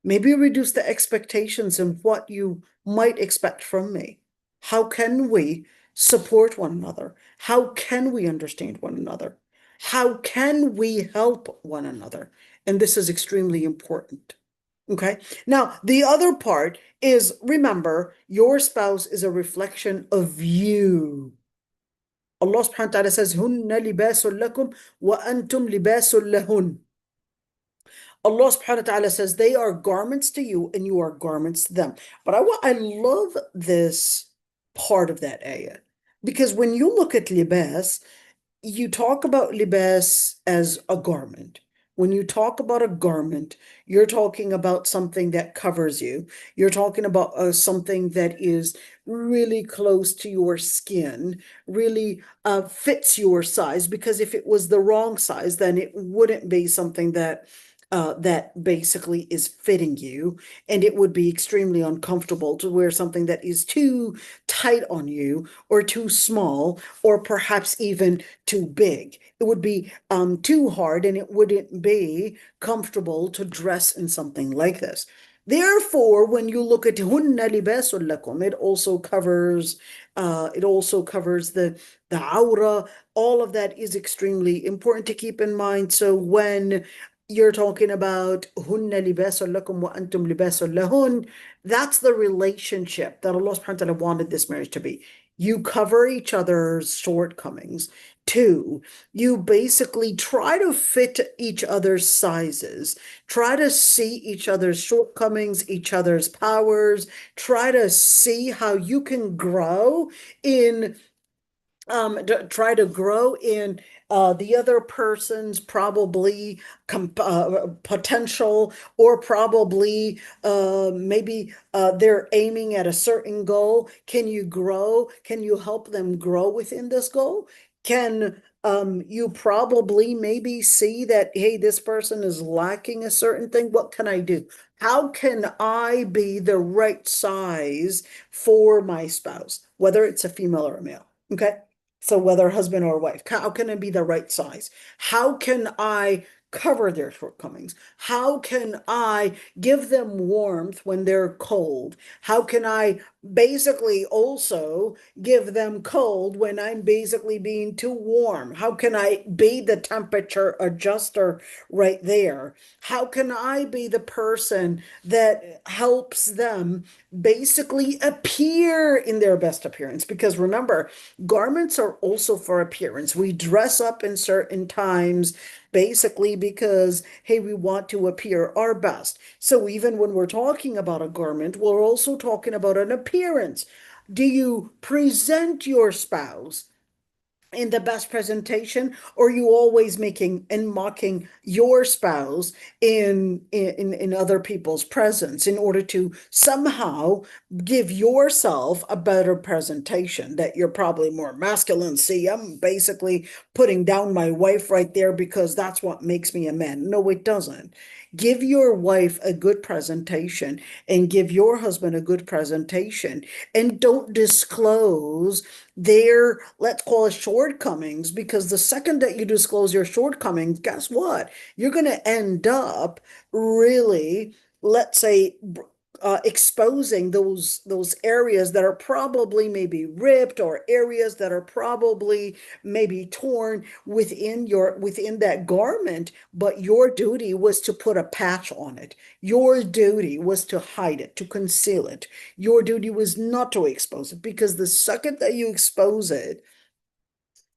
Maybe reduce the expectations in what you might expect from me. How can we support one another? How can we understand one another? How can we help one another? And this is extremely important. Okay. Now, the other part is, remember, your spouse is a reflection of you. Allah subhanahu wa ta'ala says, "Hunna libasun lakum wa antum libasun lahun." Allah subhanahu wa ta'ala says they are garments to you and you are garments to them. But I love this part of that ayah, because when you look at libas, you talk about libas as a garment. When you talk about a garment, you're talking about something that covers you. You're talking about something that is really close to your skin, really fits your size, because if it was the wrong size, then it wouldn't be something that basically is fitting you, and it would be extremely uncomfortable to wear something that is too tight on you, or too small, or perhaps even too big. It would be too hard, and it wouldn't be comfortable to dress in something like this. Therefore, when you look at hunna libasun lakum, it also covers the awra. All of that is extremely important to keep in mind. So when you're talking about hunna libasun lakum wa antum libasun lahun, that's the relationship that Allah subhanahu wa ta'ala wanted this marriage to be. You cover each other's shortcomings. Two, you basically try to fit each other's sizes, try to see each other's shortcomings, each other's powers, try to see how you can grow in try to grow in the other person's probably potential, or probably maybe they're aiming at a certain goal. Can you grow? Can you help them grow within this goal? Can you probably maybe see that, hey, this person is lacking a certain thing? What can I do? How can I be the right size for my spouse, whether it's a female or a male? Okay. So whether husband or wife, how can it be the right size? How can I cover their shortcomings? How can I give them warmth when they're cold? How can I basically also give them cold when I'm basically being too warm? How can I be the temperature adjuster right there? How can I be the person that helps them basically appear in their best appearance? Because remember, garments are also for appearance. We dress up in certain times basically because, hey, we want to appear our best. So even when we're talking about a garment, we're also talking about an appearance. Do you present your spouse in the best presentation, or are you always making and mocking your spouse in other people's presence in order to somehow give yourself a better presentation that you're probably more masculine? See, I'm basically putting down my wife right there because that's what makes me a man. No, it doesn't. Give your wife a good presentation and give your husband a good presentation, and don't disclose their, let's call it, shortcomings, because the second that you disclose your shortcomings, guess what? You're going to end up really, let's say, exposing those areas that are probably maybe ripped, or areas that are probably maybe torn within that garment, but your duty was to put a patch on it. Your duty was to hide it, to conceal it. Your duty was not to expose it, because the second that you expose it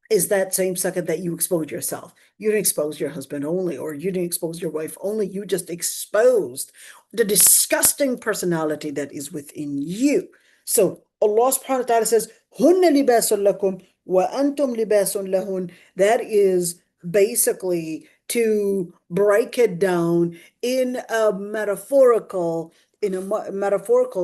is that same second that you expose yourself. You didn't expose your husband only, or you didn't expose your wife only. You just exposed the disgusting personality that is within you. So Allah subhanahu wa ta'ala says, Hunna libasun lakum wa antum libasun lahun. That is basically to break it down in a metaphorical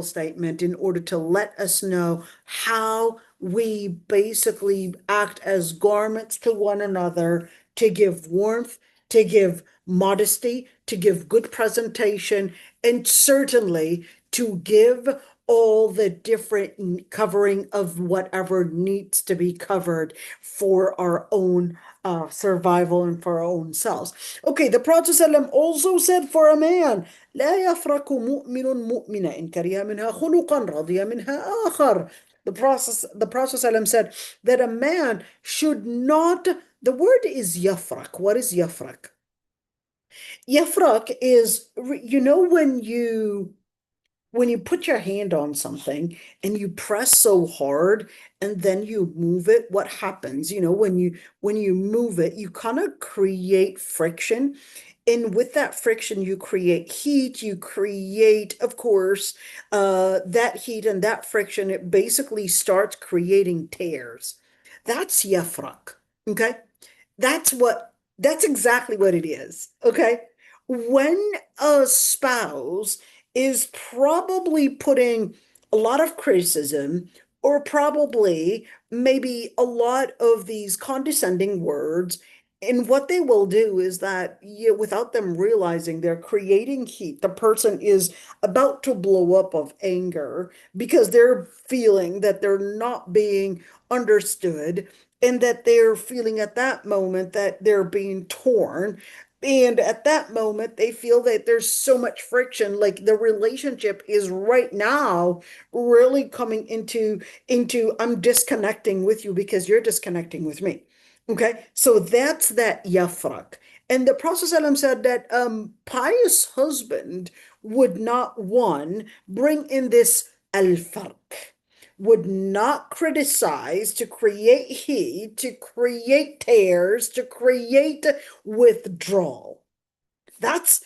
statement, in order to let us know how we basically act as garments to one another, to give warmth, to give modesty, to give good presentation, and certainly to give all the different covering of whatever needs to be covered for our own survival and for our own selves. Okay, the Prophet ﷺ also said for a man, لا يفرق مؤمن مؤمنة إن كره منها خلقا رضي منها آخر. The Prophet ﷺ said that a man should not, the word is yafrak. What is yafrak? Yafrak is, when you put your hand on something and you press so hard and then you move it, what happens? When you move it, you kind of create friction. And with that friction, you create heat, you create, of course, that heat and that friction, it basically starts creating tears. That's yafrak. Okay. That's exactly what it is. Okay. When a spouse is probably putting a lot of criticism, or probably maybe a lot of these condescending words, and what they will do is that, without them realizing, they're creating heat. The person is about to blow up of anger because they're feeling that they're not being understood, and that they're feeling at that moment that they're being torn. And at that moment, they feel that there's so much friction, like the relationship is right now really coming into I'm disconnecting with you because you're disconnecting with me. Okay, so that's that yafrak. And the Prophet ﷺ said that pious husband would not, one, bring in this al-farq, would not criticize to create heat, to create tears, to create withdrawal. That's,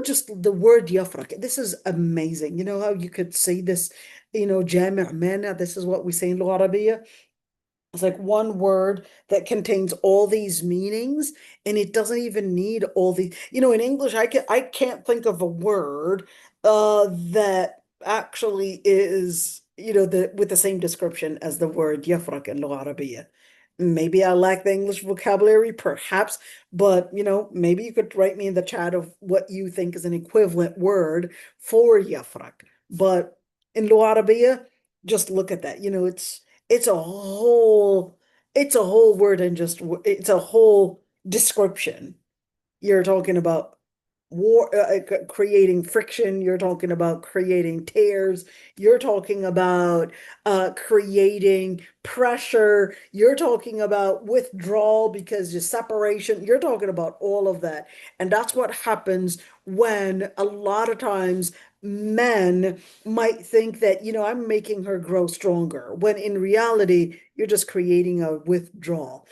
just the word yafrak. This is amazing. You know how you could say this, jami' mana, this is what we say in Lugha Arabiya. It's like one word that contains all these meanings, and it doesn't even need all these. In English, I can't think of a word that actually is, with the same description as the word yafrak in Lugha Arabiya. Maybe I lack the English vocabulary, perhaps, but maybe you could write me in the chat of what you think is an equivalent word for yafrak. But in Lugha Arabiya, just look at that. It's a whole it's a whole word and just it's a whole description. You're talking about war, creating friction. You're talking about creating tears. You're talking about creating pressure. You're talking about withdrawal because of separation. You're talking about all of that. And that's what happens when a lot of times men might think that, I'm making her grow stronger, when in reality, you're just creating a withdrawal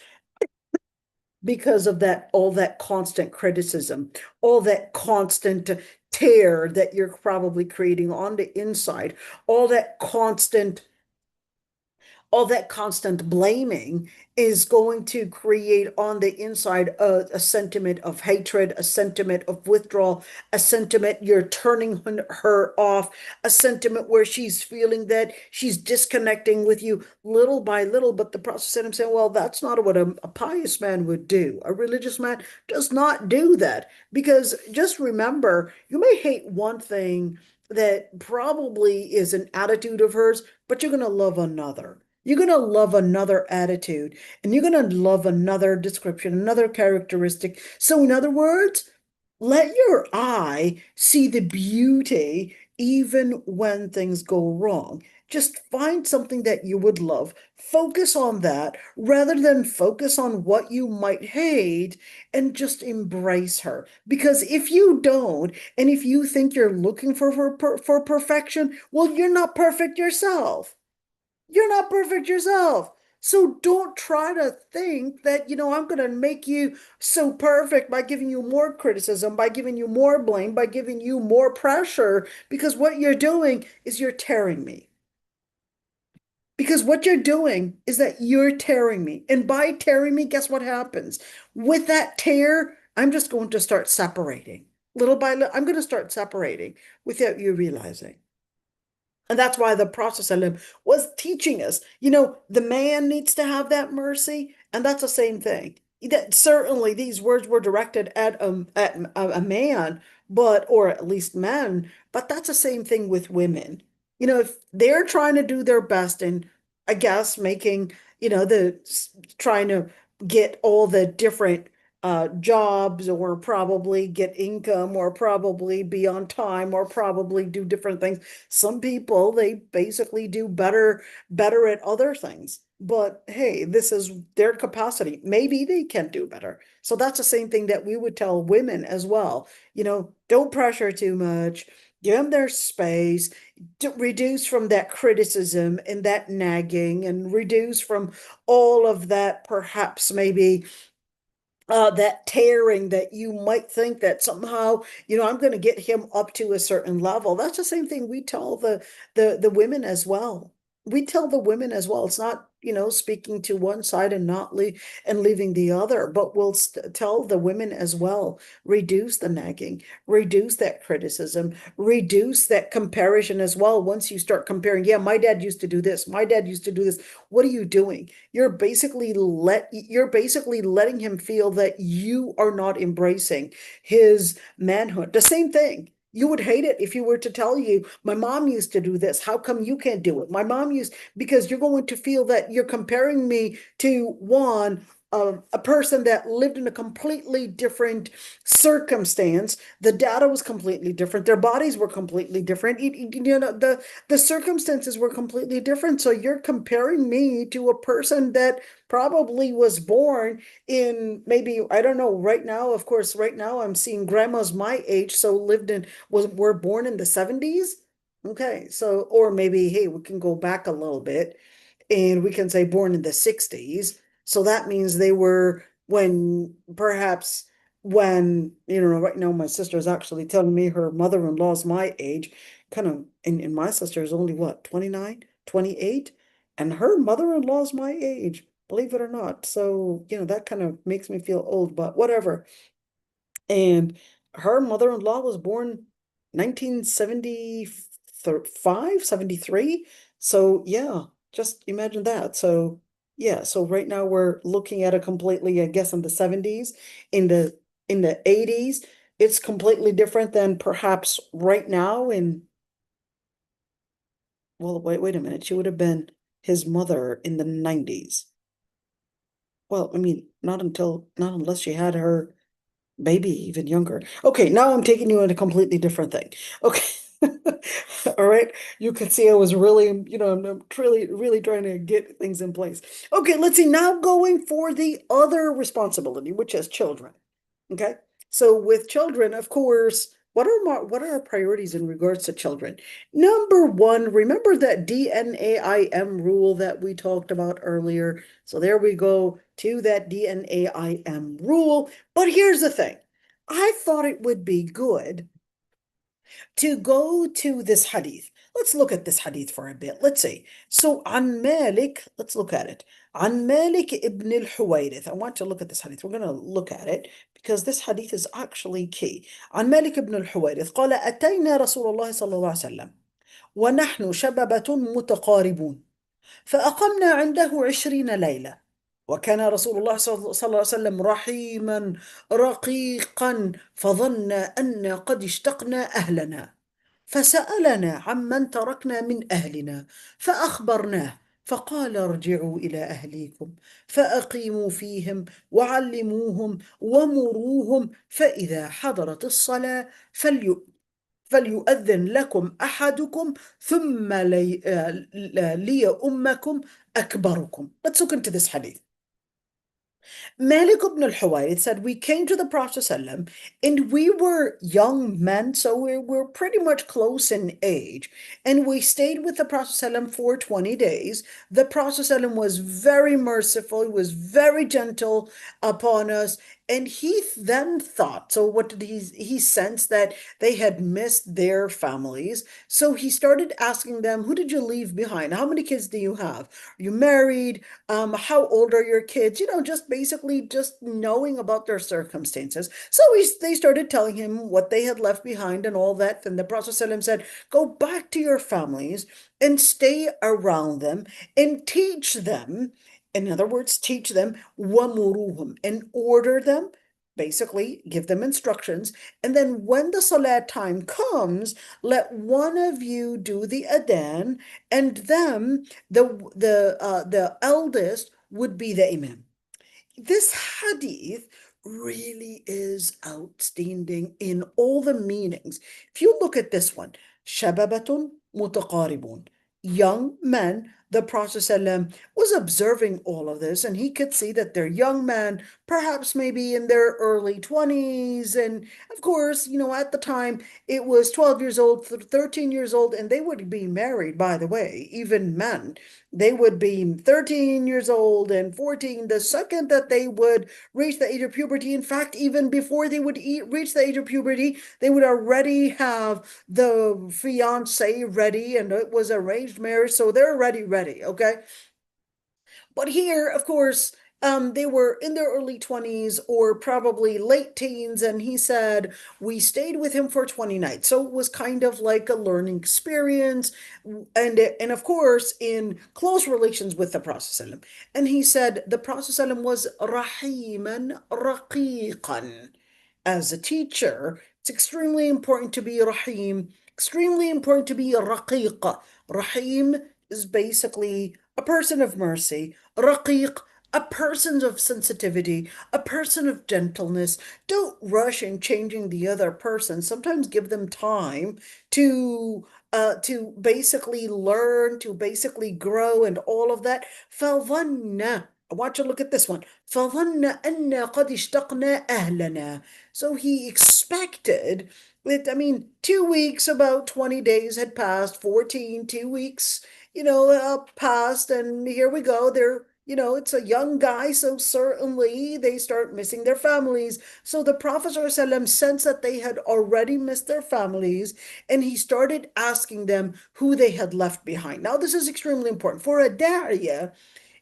because of that, all that constant criticism, all that constant tear that you're probably creating on the inside, all that constant all that constant blaming is going to create on the inside a sentiment of hatred, a sentiment of withdrawal, a sentiment you're turning her off, a sentiment where she's feeling that she's disconnecting with you little by little. But the process that I'm saying, well, that's not what a pious man would do. A religious man does not do that, because just remember, you may hate one thing that probably is an attitude of hers, but you're going to love another. You're going to love another attitude, and you're going to love another description, another characteristic. So, in other words, let your eye see the beauty even when things go wrong. Just find something that you would love, focus on that rather than focus on what you might hate, and just embrace her. Because if you don't, and if you think you're looking for perfection, well, you're not perfect yourself. You're not perfect yourself. So don't try to think that, I'm going to make you so perfect by giving you more criticism, by giving you more blame, by giving you more pressure, because what you're doing is you're tearing me. Because what you're doing is that you're tearing me. And by tearing me, guess what happens? With that tear, I'm just going to start separating. Little by little, I'm going to start separating without you realizing. And that's why the Prophet ﷺ was teaching us, the man needs to have that mercy. And that's the same thing. That certainly these words were directed at a man, or at least men, but that's the same thing with women. If they're trying to do their best and I guess making, trying to get all the different jobs, or probably get income, or probably be on time, or probably do different things. Some people, they basically do better at other things. But hey, this is their capacity. Maybe they can do better. So that's the same thing that we would tell women as well. Don't pressure too much. Give them their space. Reduce from that criticism and that nagging, and reduce from all of that, perhaps maybe that tearing, that you might think that somehow, I'm going to get him up to a certain level. That's the same thing we tell the women as well. We tell the women as well. It's not, speaking to one side and not leaving the other, but we'll tell the women as well. Reduce the nagging, reduce that criticism, reduce that comparison as well. Once you start comparing, yeah, my dad used to do this, my dad used to do this. What are you doing? You're basically letting him feel that you are not embracing his manhood. The same thing. You would hate it if you were to tell you, my mom used to do this. How come you can't do it? My mom used, because you're going to feel that you're comparing me to one a person that lived in a completely different circumstance. The data was completely different. Their bodies were completely different. The circumstances were completely different. So you're comparing me to a person that probably was born in, maybe, I don't know, right now, of course, right now I'm seeing grandmas my age, so were born in the 70s. Okay, so, or maybe, hey, we can go back a little bit and we can say born in the 60s. So that means they were perhaps when, right now my sister is actually telling me her mother-in-law's my age, kind of, and my sister is only what, 29, 28, and her mother-in-law's my age, believe it or not. So, that kind of makes me feel old, but whatever. And her mother-in-law was born 1975, 73. So yeah, just imagine that. So yeah, so right now we're looking at a completely, I guess, in the 70s, in the 80s, it's completely different than perhaps right now well, wait a minute. She would have been his mother in the 90s. Well, I mean, not unless she had her baby even younger. Okay, now I'm taking you in a completely different thing. Okay. All right. You can see I was really, I'm really, really trying to get things in place. Okay, let's see. Now going for the other responsibility, which is children. Okay. So with children, of course, what are our priorities in regards to children? Number one, remember that DNAIM rule that we talked about earlier. So there we go to that DNAIM rule. But here's the thing. I thought it would be good to go to this hadith. Let's look at this hadith for a bit. Let's see. So عن Malik, let's look at it. عن Malik ibn al-Huwayrith. I want to look at this hadith. We're going to look at it because this hadith is actually key. عن Malik ibn al-Huwayrith قال أتينا رسول الله صلى الله عليه وسلم ونحن شببة متقاربون فأقمنا عنده 20 ليلة وكان رسول الله صلى الله عليه وسلم رحيما رقيقا فظن أن قد اشتقنا أهلنا فسألنا عمن تركنا من أهلنا فأخبرناه فقال ارجعوا إلى أهليكم فأقيموا فيهم وعلموهم ومروهم فإذا حضرت الصلاة فليؤذن لكم أحدكم ثم ليؤمكم أكبركم. Let's look into this hadith. Malik ibn al-Huwayrith said, we came to the Prophet ﷺ, and we were young men, so we were pretty much close in age. And we stayed with the Prophet ﷺ for 20 days. The Prophet ﷺ was very merciful, he was very gentle upon us. And he then thought, so what did he sensed that they had missed their families. So he started asking them, who did you leave behind? How many kids do you have? Are you married? How old are your kids? Just basically just knowing about their circumstances. So they started telling him what they had left behind and all that. And the Prophet ﷺ said, go back to your families and stay around them and teach them. In other words, teach them wamuruhum and order them, basically give them instructions. And then when the salat time comes, let one of you do the adhan, and then the eldest would be the imam. This hadith really is outstanding in all the meanings. If you look at this one, shababatun mutaqaribun, young men, the Prophet ﷺ was observing all of this, and he could see that they're young men, perhaps maybe in their early 20s. And of course, at the time, it was 12 years old, 13 years old, and they would be married, by the way, even men. They would be 13 years old and 14 the second that they would reach the age of puberty. In fact, even before they would reach the age of puberty, they would already have the fiance ready, and it was arranged marriage, so they're already ready, okay? But here, of course, they were in their early 20s or probably late teens, and he said, we stayed with him for 20 nights. So it was kind of like a learning experience, and of course, in close relations with the Prophet ﷺ. And he said the Prophet ﷺ was rahiman raqiqan. As a teacher, it's extremely important to be rahim, extremely important to be raqiq. Rahim is basically a person of mercy. Raqiq, a person of sensitivity, a person of gentleness. Don't rush in changing the other person. Sometimes give them time to basically learn, to basically grow, and all of that. فظن, I want you to look at this one. فظن أن قد اشتقنا أهلنا. So he expected that, I mean, 2 weeks, about 20 days had passed, 14, 2 weeks, passed, and here we go. It's a young guy, so certainly they start missing their families. So the Prophet ﷺ sensed that they had already missed their families, and he started asking them who they had left behind. Now, this is extremely important. For a da'iyah,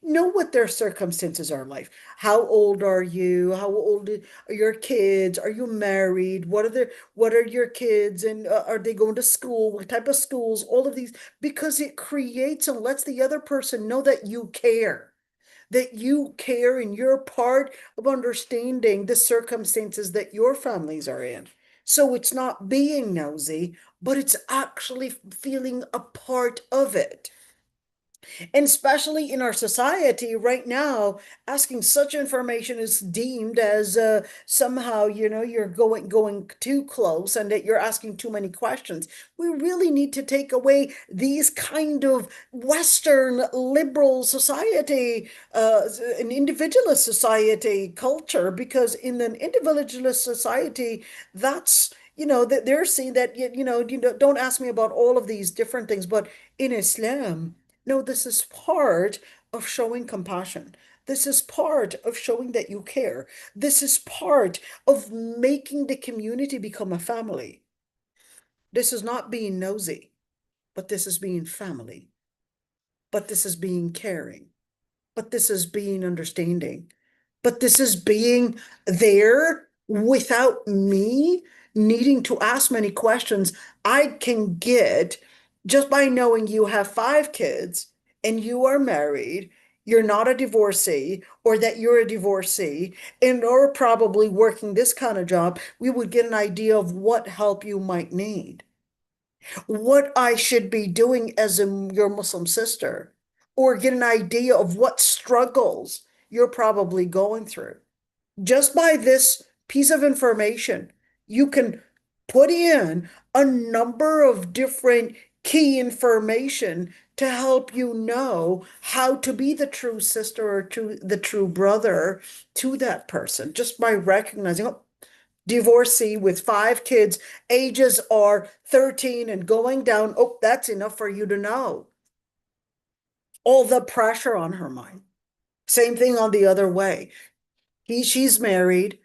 know what their circumstances are like. How old are you? How old are your kids? Are you married? What are your kids? And are they going to school? What type of schools? All of these, because it creates and lets the other person know that you care. That you care and you're part of understanding the circumstances that your families are in. So it's not being nosy, but it's actually feeling a part of it. And especially in our society right now, asking such information is deemed as somehow, you're going too close and that you're asking too many questions. We really need to take away these kind of Western liberal society, an individualist society culture, because in an individualist society, that's that they're seeing that don't ask me about all of these different things, but in Islam. No, this is part of showing compassion. This is part of showing that you care. This is part of making the community become a family. This is not being nosy, but this is being family. But this is being caring. But this is being understanding. But this is being there without me needing to ask many questions. I can get just by knowing you have 5 kids and you are married, you're not a divorcee, or that you're a divorcee, and or probably working this kind of job, we would get an idea of what help you might need, what I should be doing as your Muslim sister, or get an idea of what struggles you're probably going through. Just by this piece of information, you can put in a number of different key information to help you know how to be the true sister or the true brother to that person, just by recognizing, oh, divorcee with 5 kids, ages are 13 and going down. Oh, that's enough for you to know. All the pressure on her mind. Same thing on the other way. She's married,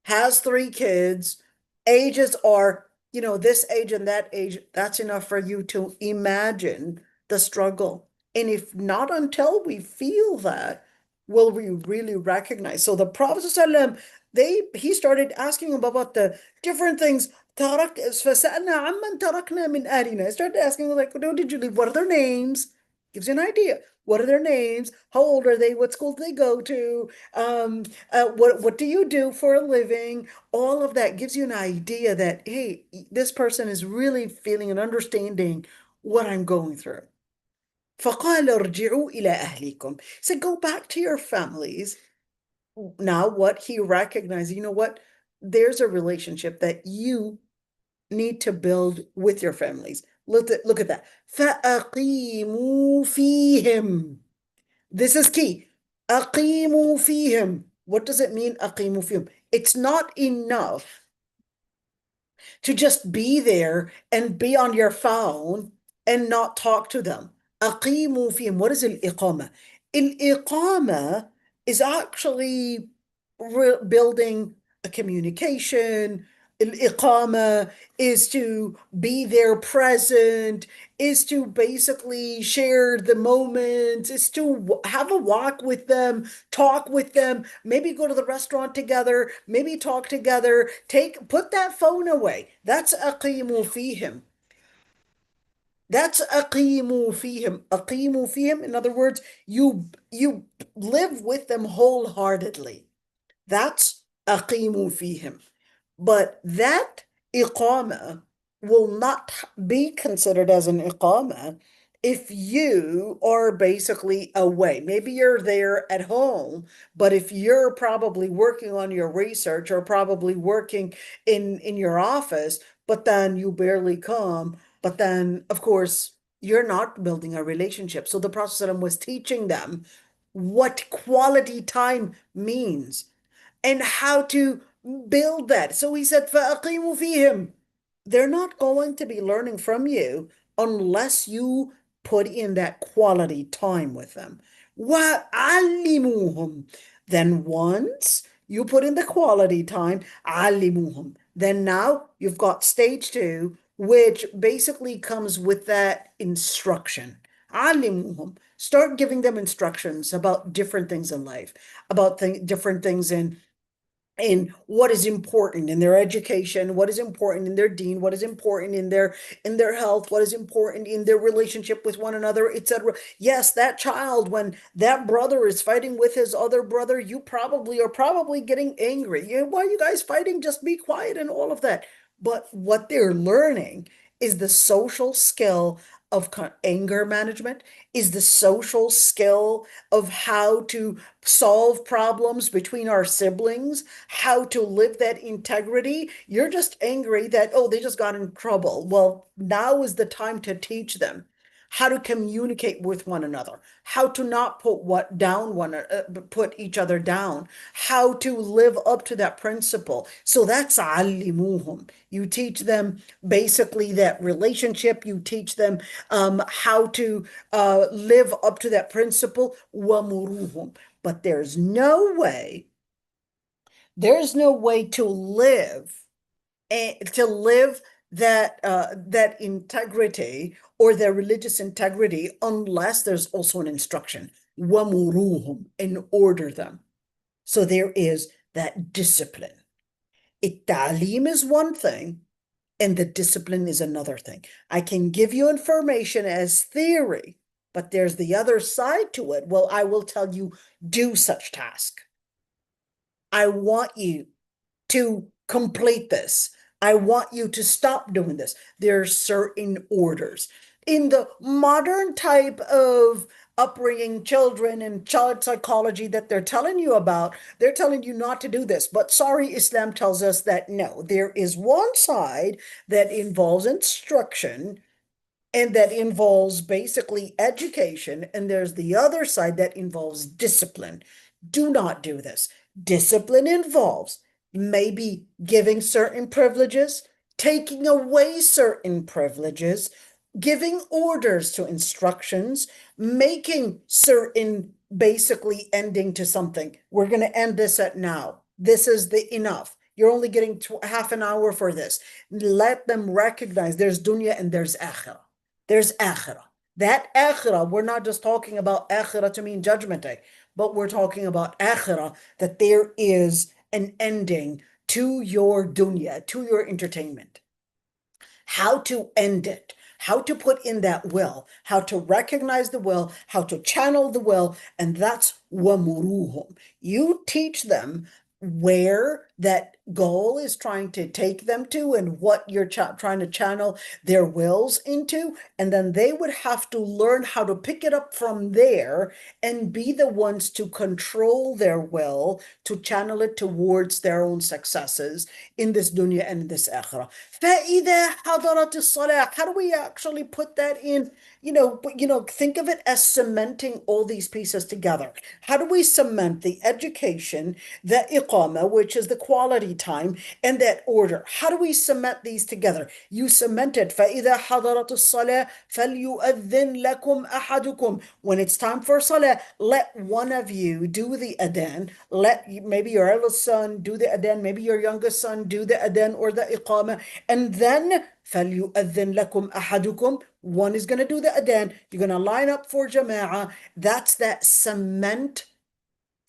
has 3 kids, ages are, this age and that age. That's enough for you to imagine the struggle. And if not until we feel that, will we really recognize. So the Prophet ﷺ, he started asking about the different things. فسألنا عمن تركنا من أهلنا. I started asking, like, who did you leave? What are their names? Gives you an idea. What are their names? How old are they? What school do they go to? What do you do for a living? All of that gives you an idea that, hey, this person is really feeling and understanding what I'm going through. فقال ارجعوا إلى أهلكم. He said, go back to your families. Now, what he recognized, you know what? There's a relationship that you need to build with your families. Look at that. فأقيموا فيهم. This is key. أقيموا فيهم. What does it mean, أقيموا فيهم? It's not enough to just be there and be on your phone and not talk to them. أقيموا فيهم. What is الإقامة? الإقامة is actually building a communication. Al-iqama is to be there present, is to basically share the moment, is to have a walk with them, talk with them, maybe go to the restaurant together, maybe talk together, put that phone away. That's aqimu fihim. That's aqimu fihim. Aqimu fihim, in other words, you live with them wholeheartedly. That's aqimu fihim. But that iqama will not be considered as an iqama if you are basically away. Maybe you're there at home, but if you're probably working on your research or probably working in your office, but then you barely come, but then of course you're not building a relationship. So the Prophet ﷺ was teaching them what quality time means and how to build that. So he said, فَأَقِيمُوا فِيهِمْ. They're not going to be learning from you unless you put in that quality time with them. وَعَلِّمُوهُمْ. Then once you put in the quality time, عَلِّمُوهُمْ. Then now you've got stage 2, which basically comes with that instruction. عَلِّمُوهُمْ. Start giving them instructions about different things in life, about different things in what is important in their education, what is important in their deen, what is important in their health, what is important in their relationship with one another, etc. Yes, that child, when that brother is fighting with his other brother, you probably are getting angry. Why are you guys fighting? Just be quiet and all of that. But what they're learning is the social skill of anger management, is the social skill of how to solve problems between our siblings, how to live that integrity. You're just angry that, oh, they just got in trouble. Well, now is the time to teach them how to communicate with one another, how to not put each other down, how to live up to that principle. So that's alimuhum. You teach them basically that relationship. You teach them how to live up to that principle. Wamuruhum. But there's no way to live that integrity or their religious integrity unless there's also an instruction. Wamuruhum, and order them. So there is that discipline. It-ta'lim is one thing, and the discipline is another thing. I can give you information as theory, but there's the other side to it. Well, I will tell you, do such task. I want you to complete this. I want you to stop doing this. There are certain orders. In the modern type of upbringing children and child psychology that they're telling you about, they're telling you not to do this. But sorry, Islam tells us that no, there is one side that involves instruction and that involves basically education, and there's the other side that involves discipline. Do not do this. Discipline involves maybe giving certain privileges, taking away certain privileges, giving orders to instructions, making certain basically ending to something. We're going to end this at now. This is the enough. You're only getting half an hour for this. Let them recognize there's dunya and there's akhirah. There's akhirah. That akhirah, we're not just talking about akhirah to mean judgment day, but we're talking about akhirah, that there is an ending to your dunya, to your entertainment. How to end it, how to put in that will, how to recognize the will, how to channel the will, and that's wamuruhum. You teach them where that goal is trying to take them to and what you're trying to channel their wills into, and then they would have to learn how to pick it up from there and be the ones to control their will, to channel it towards their own successes in this dunya and in this akhirah. فَإِذَا حَضَرَتِ الصَّلَاةِ. How do we actually put that in? Think of it as cementing all these pieces together. How do we cement the education, the iqama, which is the quality time, and that order? How do we cement these together? You cement it. فَإِذَا حَضَرَتِ الصَّلَاةِ فَلْيُؤَذِّنْ لَكُمْ أَحَدُكُمْ. When it's time for salah, let one of you do the adhan. Let maybe your eldest son do the adhan, maybe your youngest son do the adhan or the iqama, and then فَلْيُؤَذِّنْ لَكُمْ أَحَدُكُمْ. One is going to do the adhan. You're going to line up for jama'ah. That's that cement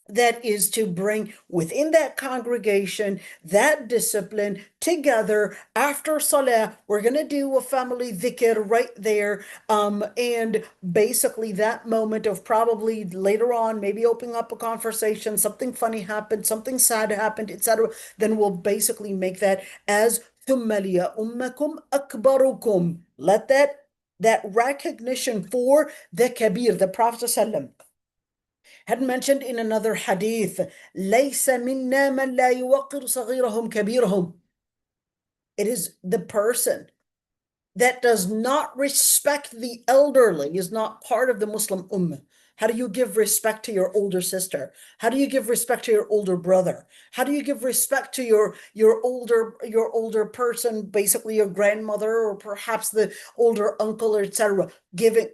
that is to bring within that congregation that discipline together. After salah, we're going to do a family dhikr right there, and basically that moment of probably later on maybe opening up a conversation, something funny happened, something sad happened, etc. Then we'll basically make that as ثُمَّ لِيَؤُمَّكُمْ أَكْبَرُكُمْ. Let that recognition for the kabir, the Prophet ﷺ had mentioned in another hadith, لَيْسَ مِنَّا مَنْ لَا يُوَقِّرُ صَغِيرَهُمْ كَبِيرَهُم. It is the person that does not respect the elderly is not part of the Muslim ummah. How do you give respect to your older sister? How do you give respect to your older brother? How do you give respect to your older person, basically your grandmother or perhaps the older uncle, or etc.?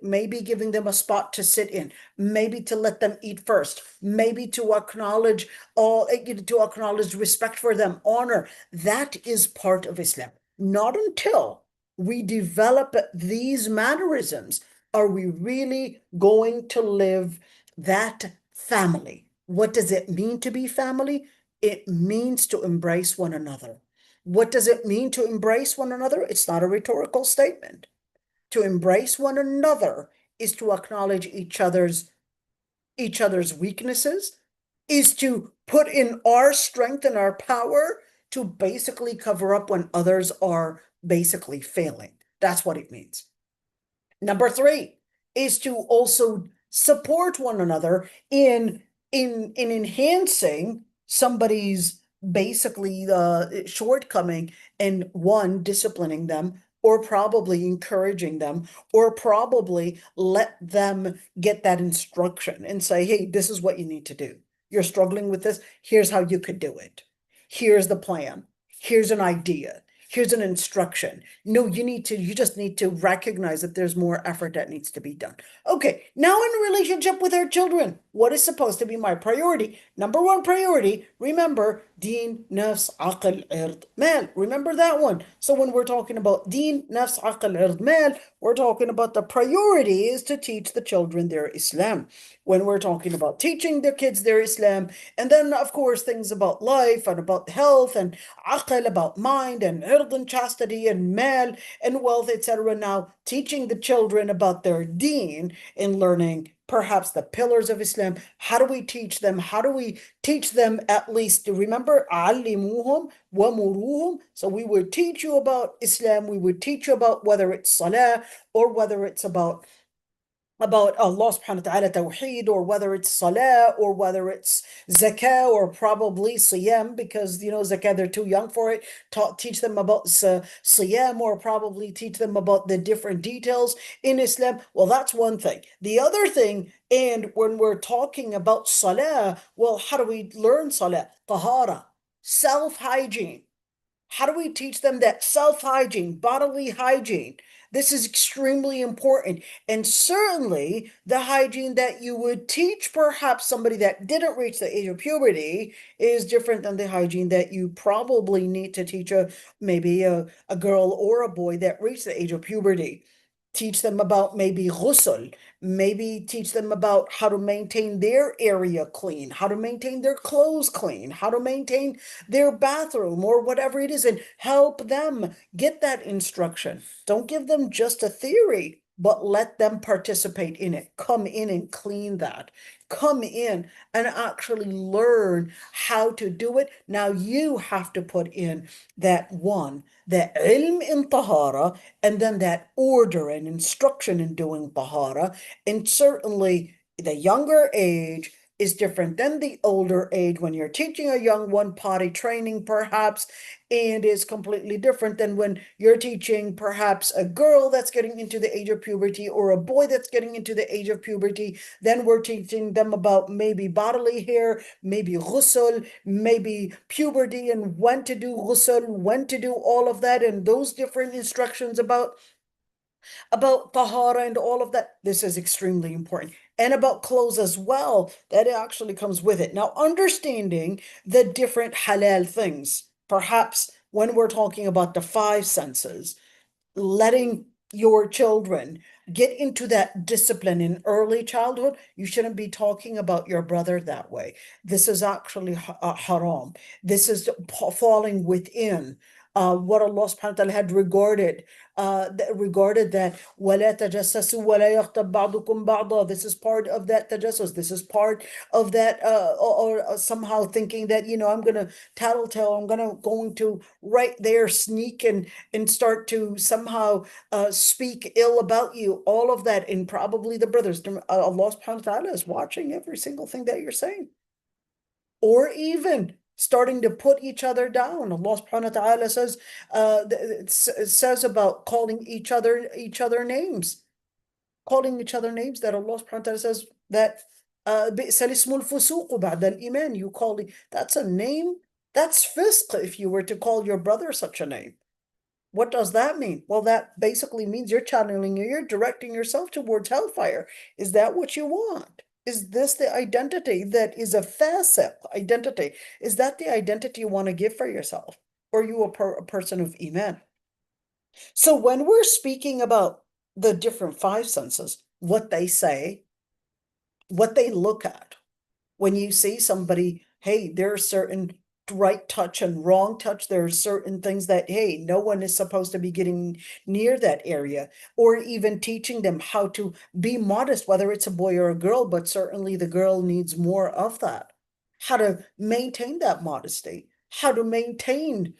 Maybe giving them a spot to sit in, maybe to let them eat first, maybe to acknowledge respect for them, honor. That is part of Islam. Not until we develop these mannerisms are we really going to live that family. What does it mean to be family? It means to embrace one another. What does it mean to embrace one another? It's not a rhetorical statement. To embrace one another is to acknowledge each other's weaknesses, is to put in our strength and our power to basically cover up when others are basically failing. That's what it means. Number three is to also support one another in enhancing somebody's basically shortcoming, and one disciplining them, or probably encouraging them, or probably let them get that instruction and say, hey, this is what you need to do. You're struggling with this. Here's how you could do it. Here's the plan. Here's an idea. Here's an instruction. No, you just need to recognize that there's more effort that needs to be done. Okay, now in relationship with our children, what is supposed to be my priority? Number one priority, remember, deen, nafs, aql, ird, mal. Remember that one. So when we're talking about deen, nafs, aql, ird, mal, we're talking about the priority is to teach the children their Islam. When we're talking about teaching the kids their Islam, and then of course things about life and about health and aql, about mind, and ird and chastity and mal and wealth, etc. Now teaching the children about their deen and learning perhaps the pillars of Islam. How do we teach them? How do we teach them at least to remember علموهم ومروهم? So we would teach you about Islam. We would teach you about whether it's salah or whether it's about Allah subhanahu wa ta'ala tawheed, or whether it's salah, or whether it's zakah, or probably siyam, because zakah, they're too young for it. Teach them about siyam, or probably teach them about the different details in Islam. Well, that's one thing. The other thing, and when we're talking about salah, well, how do we learn salah? Tahara, self-hygiene. How do we teach them that self-hygiene, bodily hygiene? This is extremely important. And certainly the hygiene that you would teach perhaps somebody that didn't reach the age of puberty is different than the hygiene that you probably need to teach maybe a girl or a boy that reached the age of puberty. Teach them about maybe ghusl, maybe teach them about how to maintain their area clean, how to maintain their clothes clean, how to maintain their bathroom, or whatever it is, and help them get that instruction. Don't give them just a theory, but let them participate in it. Come in and clean that. Come in and actually learn how to do it. Now you have to put in that ilm in tahara, and then that order and instruction in doing tahara. And certainly the younger age is different than the older age. When you're teaching a young one, potty training perhaps, and is completely different than when you're teaching perhaps a girl that's getting into the age of puberty, or a boy that's getting into the age of puberty. Then we're teaching them about maybe bodily hair, maybe ghusl, maybe puberty, and when to do ghusl, when to do all of that, and those different instructions about tahara and all of that. This is extremely important. And about clothes as well, that actually comes with it. Now, understanding the different halal things, perhaps when we're talking about the five senses, letting your children get into that discipline in early childhood. You shouldn't be talking about your brother that way. This is actually haram. This is falling within what Allah subhanahu wa ta'ala had regarded that وَلَا تَجَسَّسُوا وَلَا يَغْتَبْ بَعْضُكُمْ بَعْضًا. This is part of that tajassus. This is part of that or somehow thinking that I'm gonna tattletale, I'm going to right there sneak and start to somehow speak ill about you, all of that. And probably the brothers, Allah subhanahu wa ta'ala is watching every single thing that you're saying. Or even starting to put each other down. Allah subhanahu wa ta'ala says, it says about calling each other names. Calling each other names, that Allah subhanahu wa ta'ala says that بئس الاسم الفسوق بعد الإيمان. You call it, that's a name, that's fisq if you were to call your brother such a name. What does that mean? Well, that basically means you're channeling, you're directing yourself towards hellfire. Is that what you want? Is this the identity that is a fasiq identity? Is that the identity you want to give for yourself? Or are you a person of iman? So when we're speaking about the different five senses, what they say, what they look at, when you see somebody, hey, there are certain right touch and wrong touch. There are certain things that, hey, no one is supposed to be getting near that area, or even teaching them how to be modest, whether it's a boy or a girl, but certainly the girl needs more of that. How to maintain that modesty, how to maintain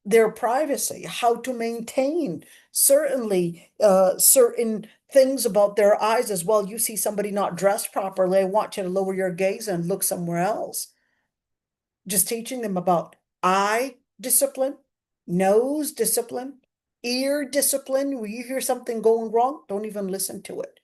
their privacy, how to maintain certainly certain things about their eyes as well. You see somebody not dressed properly, I want you to lower your gaze and look somewhere else. Just teaching them about eye discipline, nose discipline, ear discipline. When you hear something going wrong, don't even listen to it.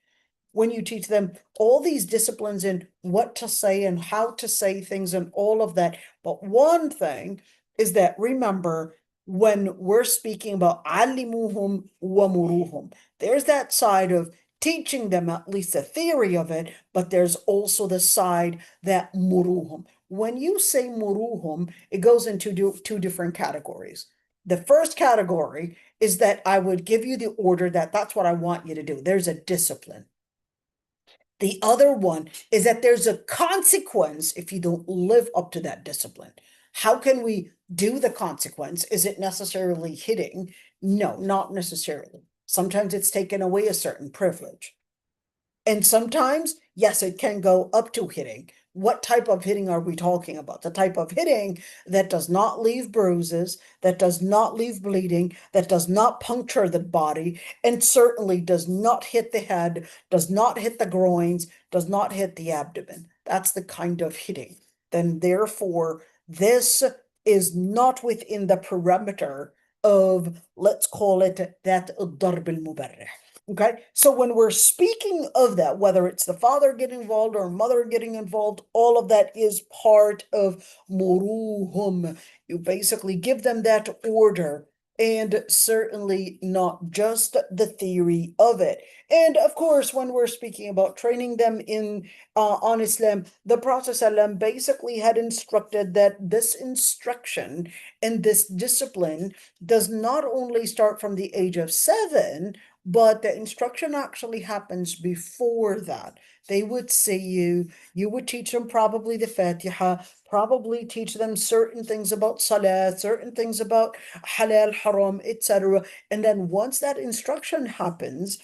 When you teach them all these disciplines in what to say and how to say things and all of that. But one thing is that remember, when we're speaking about alimuhum wa muruhum, there's that side of teaching them at least the theory of it, but there's also the side that muruhum. When you say muruhum, it goes into two different categories. The first category is that I would give you the order that that's what I want you to do. There's a discipline. The other one is that there's a consequence if you don't live up to that discipline. How can we do the consequence? Is it necessarily hitting? No, not necessarily. Sometimes it's taken away a certain privilege. And sometimes, yes, it can go up to hitting. What type of hitting are we talking about? The type of hitting that does not leave bruises, that does not leave bleeding, that does not puncture the body, and certainly does not hit the head, does not hit the groins, does not hit the abdomen. That's the kind of hitting. Then therefore, this is not within the perimeter of, let's call it that الضرب المبرح. Okay, so when we're speaking of that, whether it's the father getting involved or mother getting involved, all of that is part of muruhum. You basically give them that order, and certainly not just the theory of it. And of course, when we're speaking about training them in on Islam, the Prophet ﷺ basically had instructed that this instruction and this discipline does not only start from the age of 7, but the instruction actually happens before that. They would see you would teach them probably the Fatiha, probably teach them certain things about Salah, certain things about halal, haram, etc. And then once that instruction happens,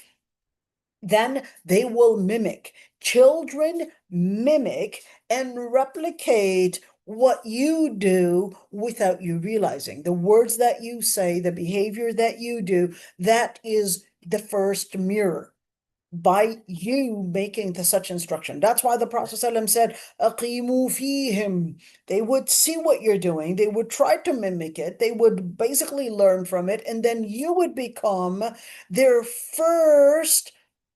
then they will mimic. Children mimic and replicate what you do without you realizing. The words that you say, the behavior that you do, that is the first mirror by you making the such instruction. That's why the Prophet ﷺ said, "Aqimu fihim." They would see what you're doing, they would try to mimic it, they would basically learn from it, and then you would become their first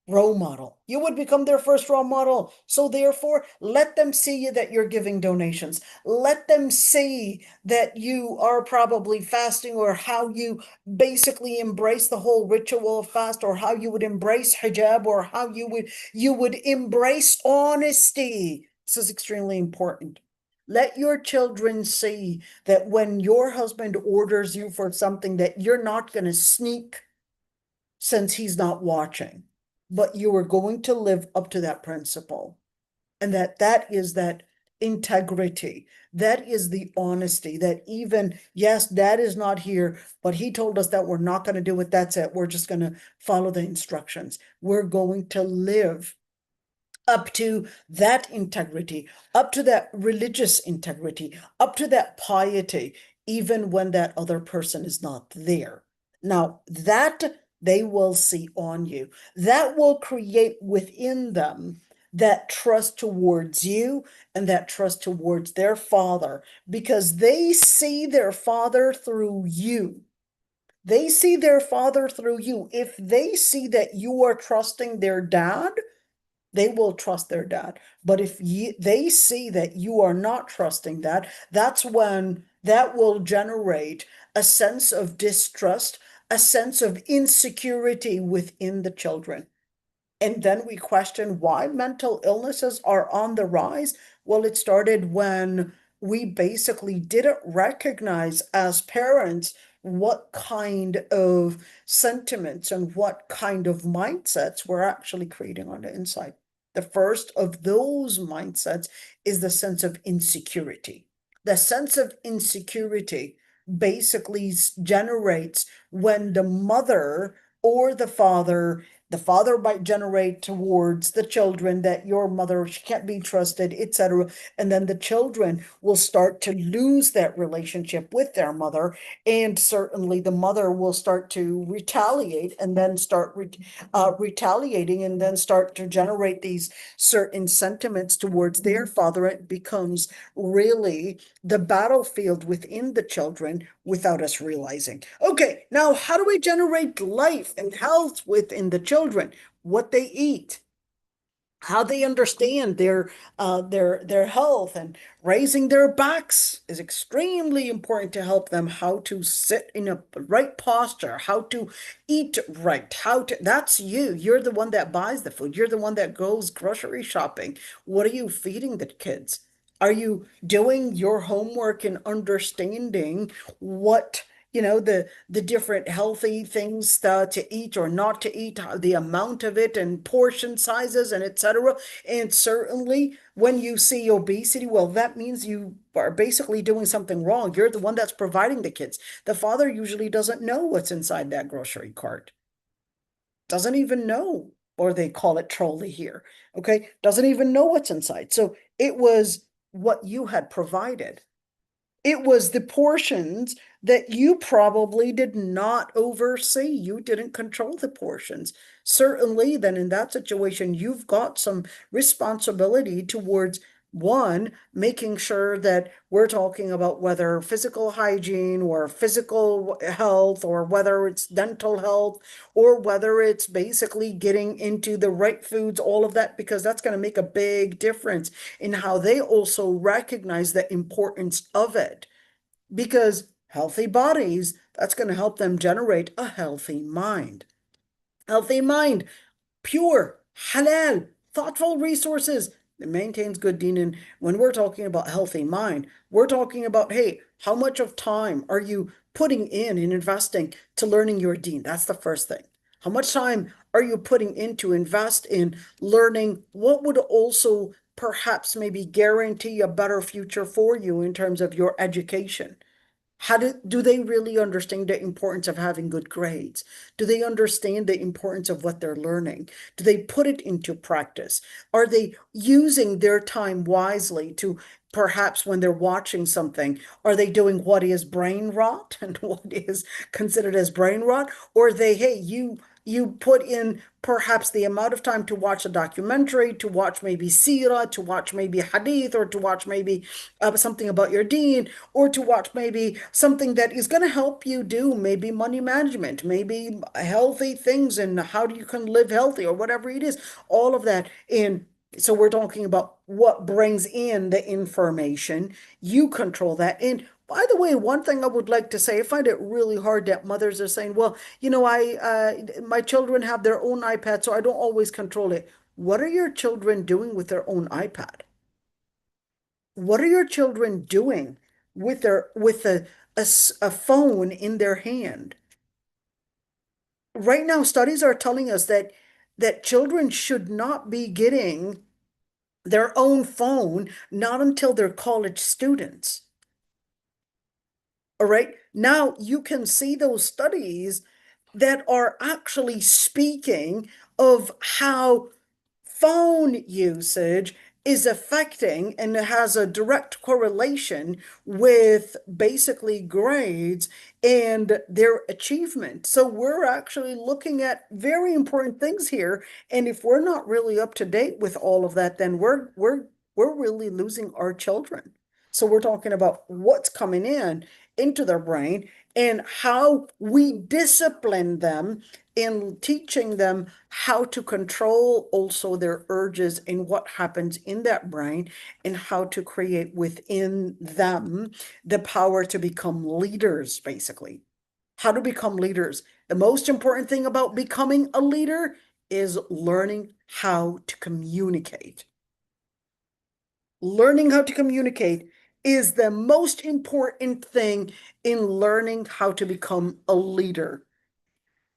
role model. You would become their first role model. So therefore, let them see that you're giving donations. Let them see that you are probably fasting, or how you basically embrace the whole ritual of fast, or how you would embrace hijab, or how you would embrace honesty. This is extremely important. Let your children see that when your husband orders you for something, that you're not going to sneak since he's not watching, but you are going to live up to that principle. And that is that integrity. That is the honesty that even, yes, dad is not here, but he told us that we're not going to do it. That's it. We're just going to follow the instructions. We're going to live up to that integrity, up to that religious integrity, up to that piety, even when that other person is not there. Now, that they will see on you. That will create within them that trust towards you and that trust towards their father, because they see their father through you. They see their father through you. If they see that you are trusting their dad, they will trust their dad. But if they see that you are not trusting that, that's when that will generate a sense of distrust, a sense of insecurity within the children. And then we question why mental illnesses are on the rise. Well, it started when we basically didn't recognize as parents what kind of sentiments and what kind of mindsets we're actually creating on the inside. The first of those mindsets is the sense of insecurity. The sense of insecurity basically generates when the mother or the father The father might generate towards the children that your mother, she can't be trusted, etc. And then the children will start to lose that relationship with their mother. And certainly the mother will start to retaliate and then start retaliating and then start to generate these certain sentiments towards their father. It becomes really the battlefield within the children without us realizing. Okay, now how do we generate life and health within the children? What they eat, how they understand their health, and raising their backs is extremely important to help them how to sit in a right posture, how to eat right, how to, that's you. You're the one that buys the food. You're the one that goes grocery shopping. What are you feeding the kids? Are you doing your homework and understanding what the different healthy things to eat or not to eat, the amount of it and portion sizes and etc. And certainly when you see obesity, well, that means you are basically doing something wrong. You're the one that's providing the kids. The father usually doesn't know what's inside that grocery cart, doesn't even know, or they call it trolley here, okay? Doesn't even know what's inside. So it was what you had provided. It was the portions that you probably did not oversee. You didn't control the portions. Certainly, then in that situation, you've got some responsibility towards one, making sure that we're talking about whether physical hygiene or physical health or whether it's dental health or whether it's basically getting into the right foods, all of that, because that's going to make a big difference in how they also recognize the importance of it. Because healthy bodies, that's going to help them generate a healthy mind. Healthy mind, pure, halal, thoughtful resources. It maintains good deen. And when we're talking about healthy mind, we're talking about, hey, how much of time are you putting in and investing to learning your deen? That's the first thing. How much time are you putting in to invest in learning what would also perhaps maybe guarantee a better future for you in terms of your education? How do they really understand the importance of having good grades? Do they understand the importance of what they're learning? Do they put it into practice? Are they using their time wisely to perhaps when they're watching something, are they doing what is brain rot and what is considered as brain rot? Or are they, hey, you put in perhaps the amount of time to watch a documentary, to watch maybe seerah, to watch maybe hadith, or to watch maybe something about your deen, or to watch maybe something that is going to help you do maybe money management, maybe healthy things and how you can live healthy or whatever it is, all of that. And so we're talking about what brings in the information. You control that. And by the way, one thing I would like to say, I find it really hard that mothers are saying, well, my children have their own iPad, so I don't always control it. What are your children doing with their own iPad? What are your children doing with a phone in their hand? Right now, studies are telling us that children should not be getting their own phone, not until they're college students. All right. Now you can see those studies that are actually speaking of how phone usage is affecting and it has a direct correlation with basically grades and their achievement. So we're actually looking at very important things here. And if we're not really up to date with all of that, then we're really losing our children. So we're talking about what's coming in into their brain and how we discipline them in teaching them how to control also their urges and what happens in that brain and how to create within them the power to become leaders, basically. How to become leaders. The most important thing about becoming a leader is learning how to communicate. Learning how to communicate is the most important thing in learning how to become a leader.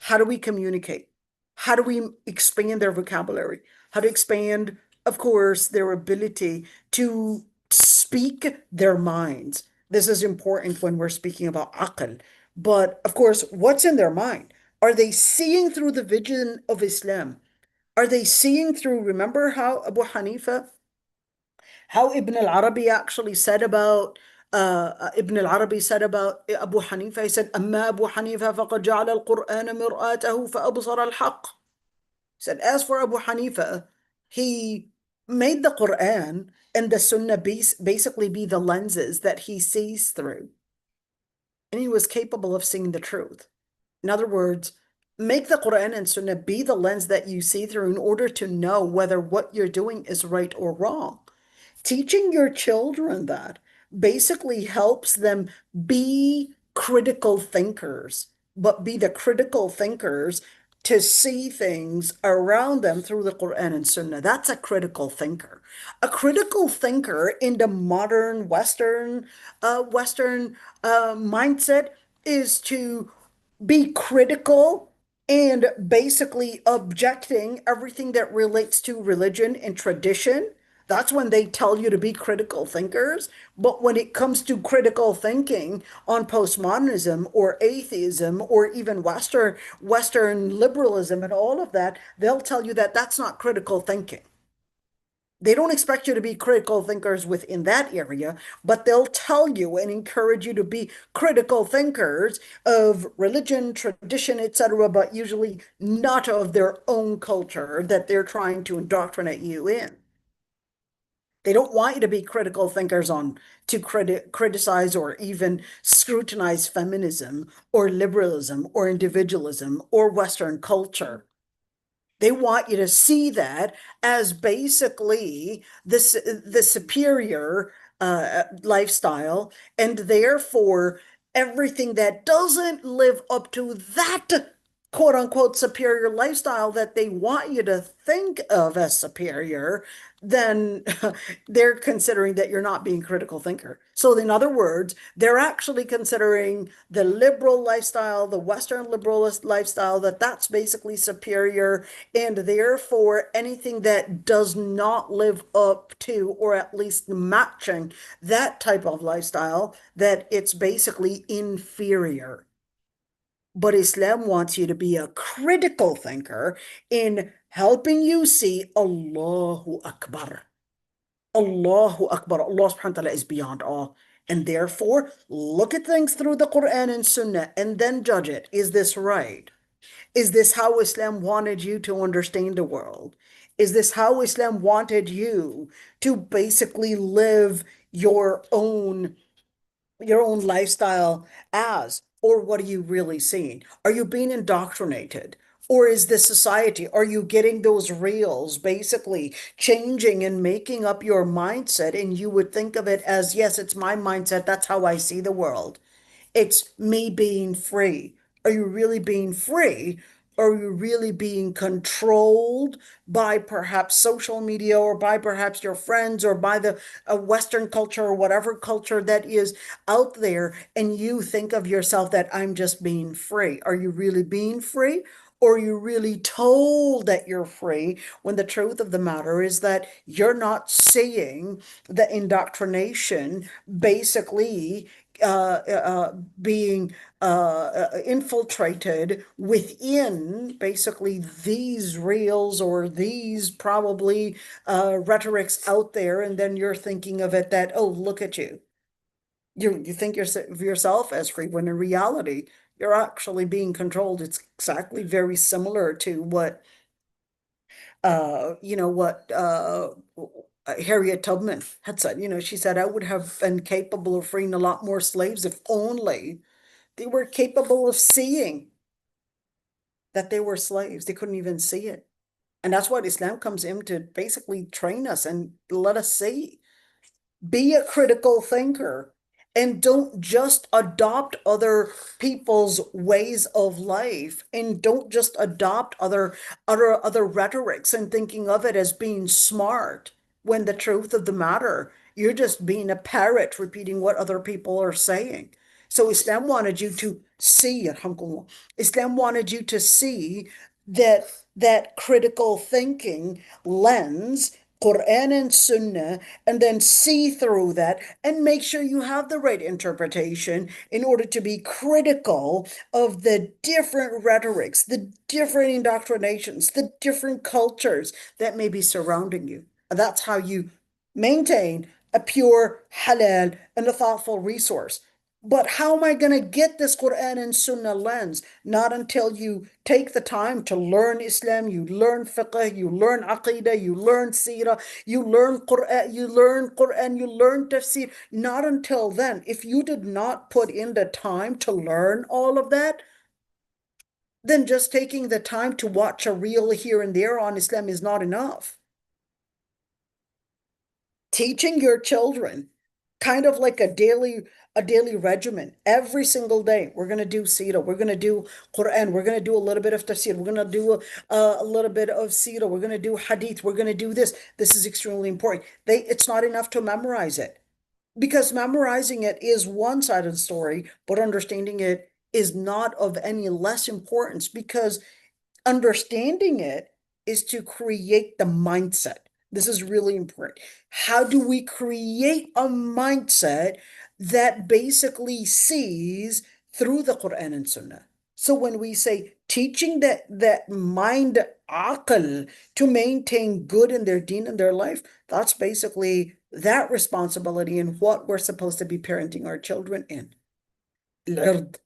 How do we communicate? How do we expand their vocabulary? How to expand, of course, their ability to speak their minds. This is important when we're speaking about aql. But of course, what's in their mind? Are they seeing through the vision of Islam? Are they seeing through, remember how Ibn al-Arabi actually said about Ibn al-Arabi said about Abu Hanifa, he said, أما أبو حنيفة فقد جعل القرآن مرآته فأبصر الحق. He said, as for Abu Hanifa, he made the Quran and the Sunnah basically be the lenses that he sees through. And he was capable of seeing the truth. In other words, make the Quran and Sunnah be the lens that you see through in order to know whether what you're doing is right or wrong. Teaching your children that basically helps them be critical thinkers, but be the critical thinkers to see things around them through the Quran and Sunnah. That's a critical thinker. A critical thinker in the modern Western mindset is to be critical and basically objecting everything that relates to religion and tradition. That's when they tell you to be critical thinkers. But when it comes to critical thinking on postmodernism or atheism or even Western liberalism and all of that, they'll tell you that that's not critical thinking. They don't expect you to be critical thinkers within that area, but they'll tell you and encourage you to be critical thinkers of religion, tradition, etc., but usually not of their own culture that they're trying to indoctrinate you in. They don't want you to be critical thinkers on to criticize or even scrutinize feminism or liberalism or individualism or Western culture. They want you to see that as basically the superior lifestyle, and therefore everything that doesn't live up to that quote unquote superior lifestyle that they want you to think of as superior, then they're considering that you're not being critical thinker. So in other words, they're actually considering the liberal lifestyle, the Western liberalist lifestyle, that's basically superior, and therefore anything that does not live up to, or at least matching that type of lifestyle, that it's basically inferior. But Islam wants you to be a critical thinker in helping you see Allahu Akbar. Allahu Akbar. Allah subhanahu wa ta'ala is beyond all. And therefore, look at things through the Quran and Sunnah and then judge it. Is this right? Is this how Islam wanted you to understand the world? Is this how Islam wanted you to basically live your own lifestyle as? Or what are you really seeing? Are you being indoctrinated? Or is this society, are you getting those reels basically changing and making up your mindset? And you would think of it as, yes, it's my mindset. That's how I see the world. It's me being free. Are you really being free? Or are you really being controlled by perhaps social media or by perhaps your friends or by the Western culture or whatever culture that is out there? And you think of yourself that I'm just being free. Are you really being free? Or are you really told that you're free when the truth of the matter is that you're not seeing the indoctrination basically being infiltrated within basically these reels or these probably rhetorics out there, and then you're thinking of it that, oh, look at you. You think of yourself as free when in reality you're actually being controlled. It's exactly very similar to what Harriet Tubman had said. She said, I would have been capable of freeing a lot more slaves if only they were capable of seeing that they were slaves. They couldn't even see it. And that's what Islam comes in to basically train us and let us see. Be a critical thinker and don't just adopt other people's ways of life, and don't just adopt other rhetorics and thinking of it as being smart, when the truth of the matter, you're just being a parrot repeating what other people are saying. So Islam wanted you to see, alhamdulillah, Islam wanted you to see that critical thinking lens Quran and Sunnah, and then see through that and make sure you have the right interpretation in order to be critical of the different rhetorics, the different indoctrinations, the different cultures that may be surrounding you. That's how you maintain a pure halal and a thoughtful resource. But how am I going to get this Quran and Sunnah lens? Not until you take the time to learn Islam, you learn fiqh, you learn aqidah, you learn seerah, you learn tafsir. Not until then. If you did not put in the time to learn all of that, then just taking the time to watch a reel here and there on Islam is not enough. Teaching your children kind of like a daily regimen. Every single day we're going to do seerah, we're going to do Quran, we're going to do a little bit of tafsir, we're going to do a little bit of seerah, we're going to do hadith, we're going to do this is extremely important. It's not enough to memorize it, because memorizing it is one side of the story, but understanding it is not of any less importance, because understanding it is to create the mindset. This is really important. How do we create a mindset that basically sees through the Quran and Sunnah? So when we say teaching that mind aql to maintain good in their deen and their life, that's basically that responsibility and what we're supposed to be parenting our children in. Al-ird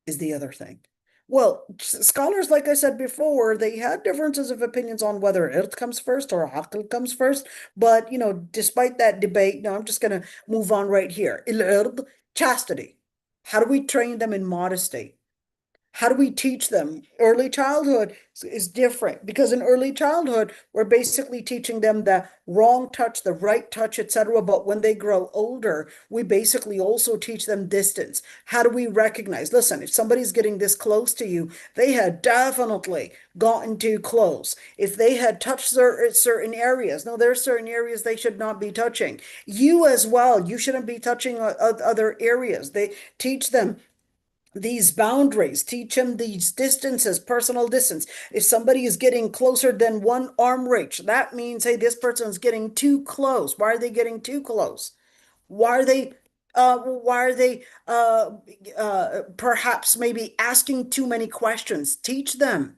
is the other thing. Well, scholars, like I said before, they had differences of opinions on whether ird comes first or aql comes first. But, despite that debate, no, I'm just going to move on right here. Ird, chastity. How do we train them in modesty? How do we teach them? Early childhood is different, because in early childhood, we're basically teaching them the wrong touch, the right touch, etc. But when they grow older, we basically also teach them distance. How do we recognize? Listen, if somebody's getting this close to you, they had definitely gotten too close. If they had touched certain areas, no, there are certain areas they should not be touching. You as well, you shouldn't be touching other areas. They teach them these boundaries, teach them these distances, personal distance. If somebody is getting closer than one arm reach, that means, hey, this person's getting too close. Why are they getting too close? Why are they perhaps maybe asking too many questions? Teach them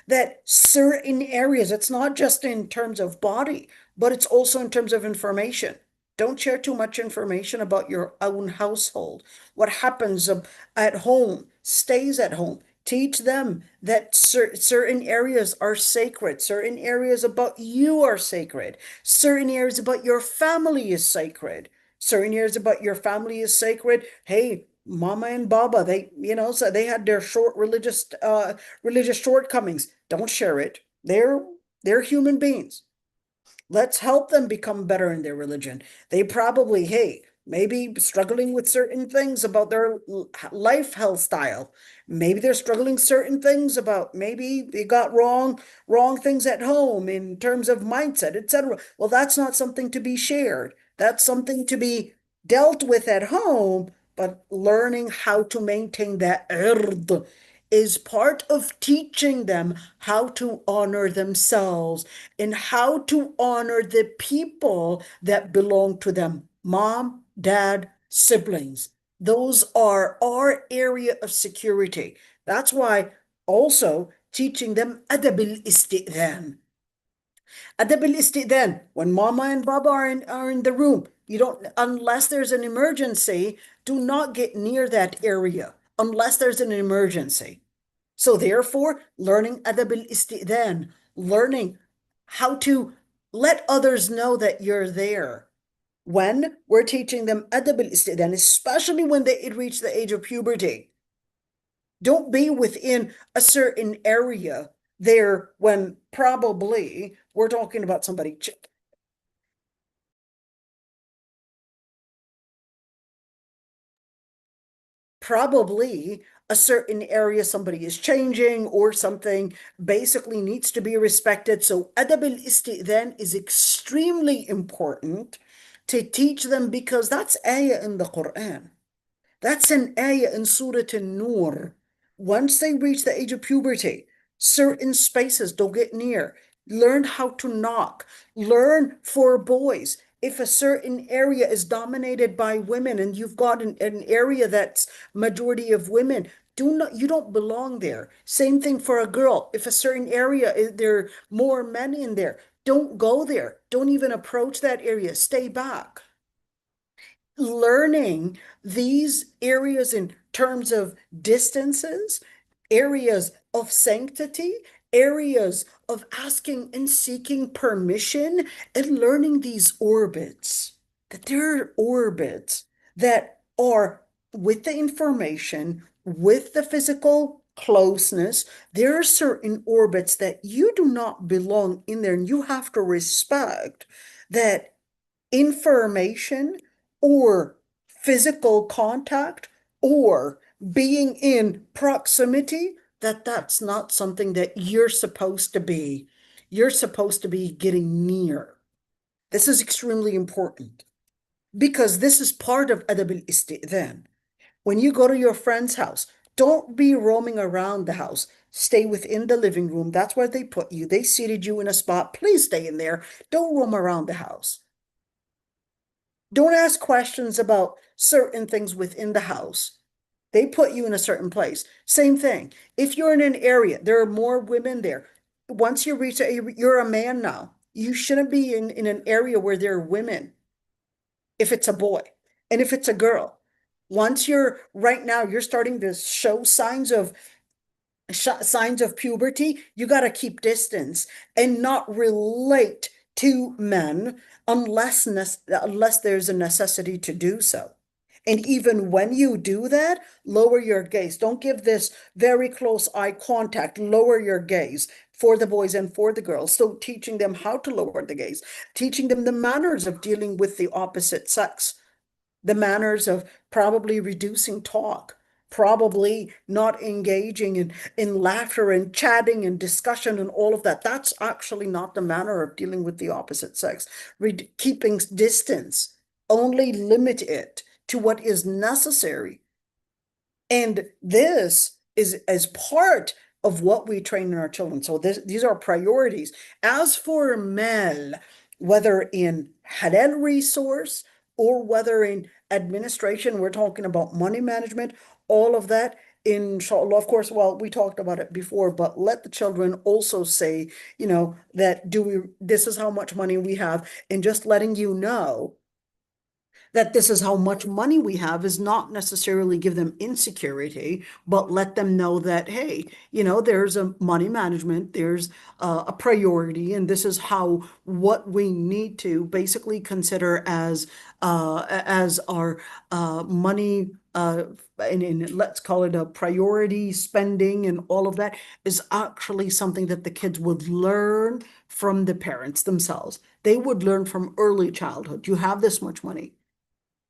that certain areas, it's not just in terms of body, but it's also in terms of information. Don't share too much information about your own household. What happens at home stays at home. Teach them that certain areas are sacred. Certain areas about you are sacred. Certain areas about your family is sacred. Certain areas about your family is sacred. Hey, Mama and Baba, so they had their short religious shortcomings. Don't share it. They're human beings. Let's help them become better in their religion. They probably, hey, maybe struggling with certain things about their life health style. Maybe they're struggling certain things about, maybe they got wrong things at home in terms of mindset, etc. Well, that's not something to be shared. That's something to be dealt with at home, but learning how to maintain that ird is part of teaching them how to honor themselves and how to honor the people that belong to them. Mom, dad, siblings. Those are our area of security. That's why also teaching them adab al-istidhan. Adab al-istidhan, when mama and baba are in the room, you don't, unless there's an emergency, do not get near that area unless there's an emergency. So therefore, learning adab al-istidhan, learning how to let others know that you're there. When we're teaching them adab al-istidhan, especially when they reach the age of puberty, don't be within a certain area there when probably we're talking about somebody. Probably a certain area somebody is changing or something basically needs to be respected. So adab al-istidhan is extremely important to teach them, because that's ayah in the Quran. That's an ayah in Surah An-Nur. Once they reach the age of puberty, certain spaces don't get near. learn how to knock, learn for boys. If a certain area is dominated by women and you've got an area that's majority of women, you don't belong there. Same thing for a girl. If a certain area there are more men in there, don't go there. Don't even approach that area. Stay back. Learning these areas in terms of distances, areas of sanctity, areas of asking and seeking permission, and learning these orbits, that there are orbits that are with the information, with the physical closeness. There are certain orbits that you do not belong in there, and you have to respect that information or physical contact or being in proximity, that's not something that you're supposed to be. You're supposed to be getting near. This is extremely important because this is part of adab al-istidhan. When you go to your friend's house, don't be roaming around the house. Stay within the living room. That's where they put you. They seated you in a spot. Please stay in there. Don't roam around the house. Don't ask questions about certain things within the house. They put you in a certain place. Same thing. If you're in an area, there are more women there. Once you reach, you're a man now. You shouldn't be in an area where there are women if it's a boy. And if it's a girl, once you're right now, you're starting to show signs of puberty, you got to keep distance and not relate to men unless there's a necessity to do so. And even when you do that, lower your gaze. Don't give this very close eye contact. Lower your gaze for the boys and for the girls. So teaching them how to lower the gaze, teaching them the manners of dealing with the opposite sex, the manners of probably reducing talk, probably not engaging in laughter and chatting and discussion and all of that. That's actually not the manner of dealing with the opposite sex. Keeping distance, only limit it to what is necessary. And this is as part of what we train in our children. So these are priorities. As for mal, whether in halal resource or whether in administration, we're talking about money management, all of that, inshallah, of course, well, we talked about it before, but let the children also say, that this is how much money we have, and just letting you know that this is how much money we have is not necessarily give them insecurity, but let them know that, hey, there's a money management, there's a priority, and this is what we need to basically consider as our money, and let's call it a priority spending, and all of that is actually something that the kids would learn from the parents themselves. They would learn from early childhood. You have this much money.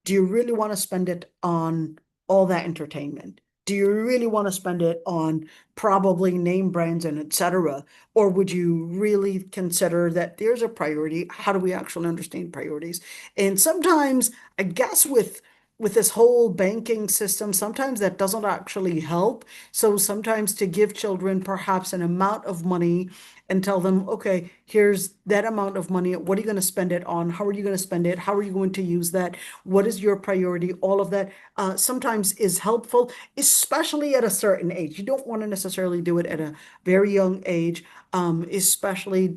Do you really want to spend it on all that entertainment? Do you really want to spend it on probably name brands and etc.? Or would you really consider that there's a priority? How do we actually understand priorities? And sometimes, I guess with this whole banking system, sometimes that doesn't actually help. So sometimes to give children perhaps an amount of money and tell them, okay, here's that amount of money. What are you going to spend it on? How are you going to spend it? How are you going to use that? What is your priority? All of that sometimes is helpful, especially at a certain age. You don't want to necessarily do it at a very young age, especially,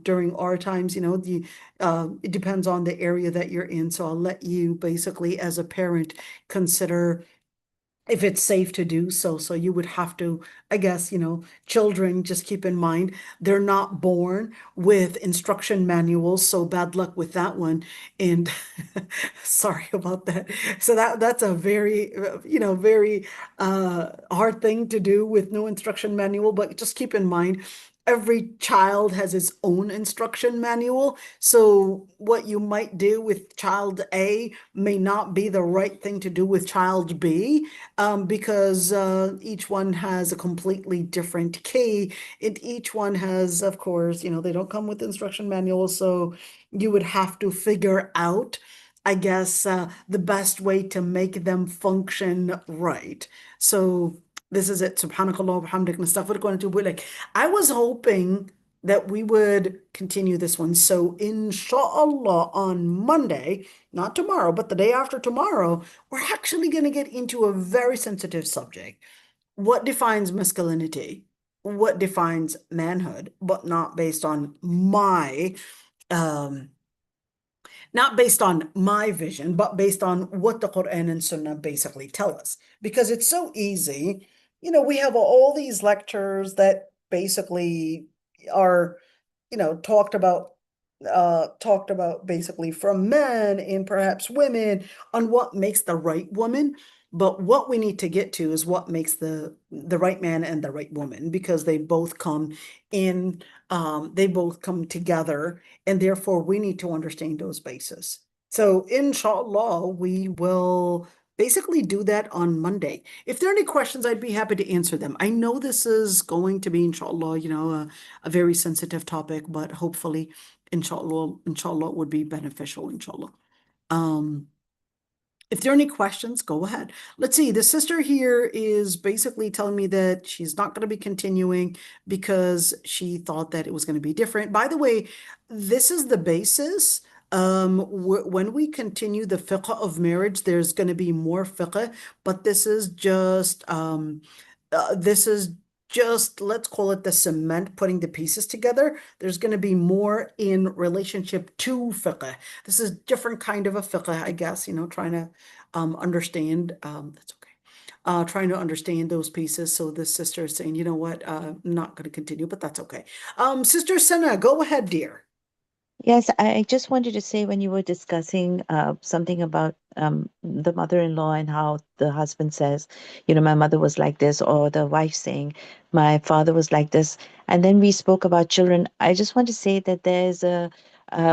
during our times, it depends on the area that you're in. So I'll let you basically, as a parent, consider if it's safe to do so. So you would have to, I guess, children, just keep in mind, they're not born with instruction manuals. So bad luck with that one. And sorry about that. So that's a very, very hard thing to do with no instruction manual. But just keep in mind, every child has its own instruction manual. So what you might do with child A may not be the right thing to do with child B, because each one has a completely different key. And each one has, of course, they don't come with instruction manuals. So you would have to figure out, I guess, the best way to make them function right. So this is it. Subhanakallah wa bihamdik nastaghfiruka wa natubu ilayk. I was hoping that we would continue this one. So inshallah on Monday, not tomorrow, but the day after tomorrow, we're actually going to get into a very sensitive subject. What defines masculinity? What defines manhood, but um, not based on my vision, but based on what the Quran and Sunnah basically tell us. Because it's so easy. We have all these lectures that basically are, talked about basically from men and perhaps women on what makes the right woman. But what we need to get to is what makes the right man and the right woman, because they both come together, and therefore we need to understand those bases. So inshallah, we will basically do that on Monday. If there are any questions, I'd be happy to answer them. I know this is going to be, inshallah, a very sensitive topic, but hopefully, inshallah, it would be beneficial, inshallah. If there are any questions, go ahead. Let's see. The sister here is basically telling me that she's not going to be continuing because she thought that it was going to be different. By the way, this is the basis. When we continue the fiqh of marriage, there's going to be more fiqh, but this is just, let's call it the cement, putting the pieces together. There's going to be more in relationship to fiqh. This is different kind of a fiqh, I guess, trying to understand. That's okay. Trying to understand those pieces. So this sister is saying, you know what, I'm not going to continue, but that's okay. Sister Senna, go ahead, dear. Yes, I just wanted to say when you were discussing something about the mother-in-law and how the husband says, my mother was like this, or the wife saying, my father was like this. And then we spoke about children. I just want to say that there's a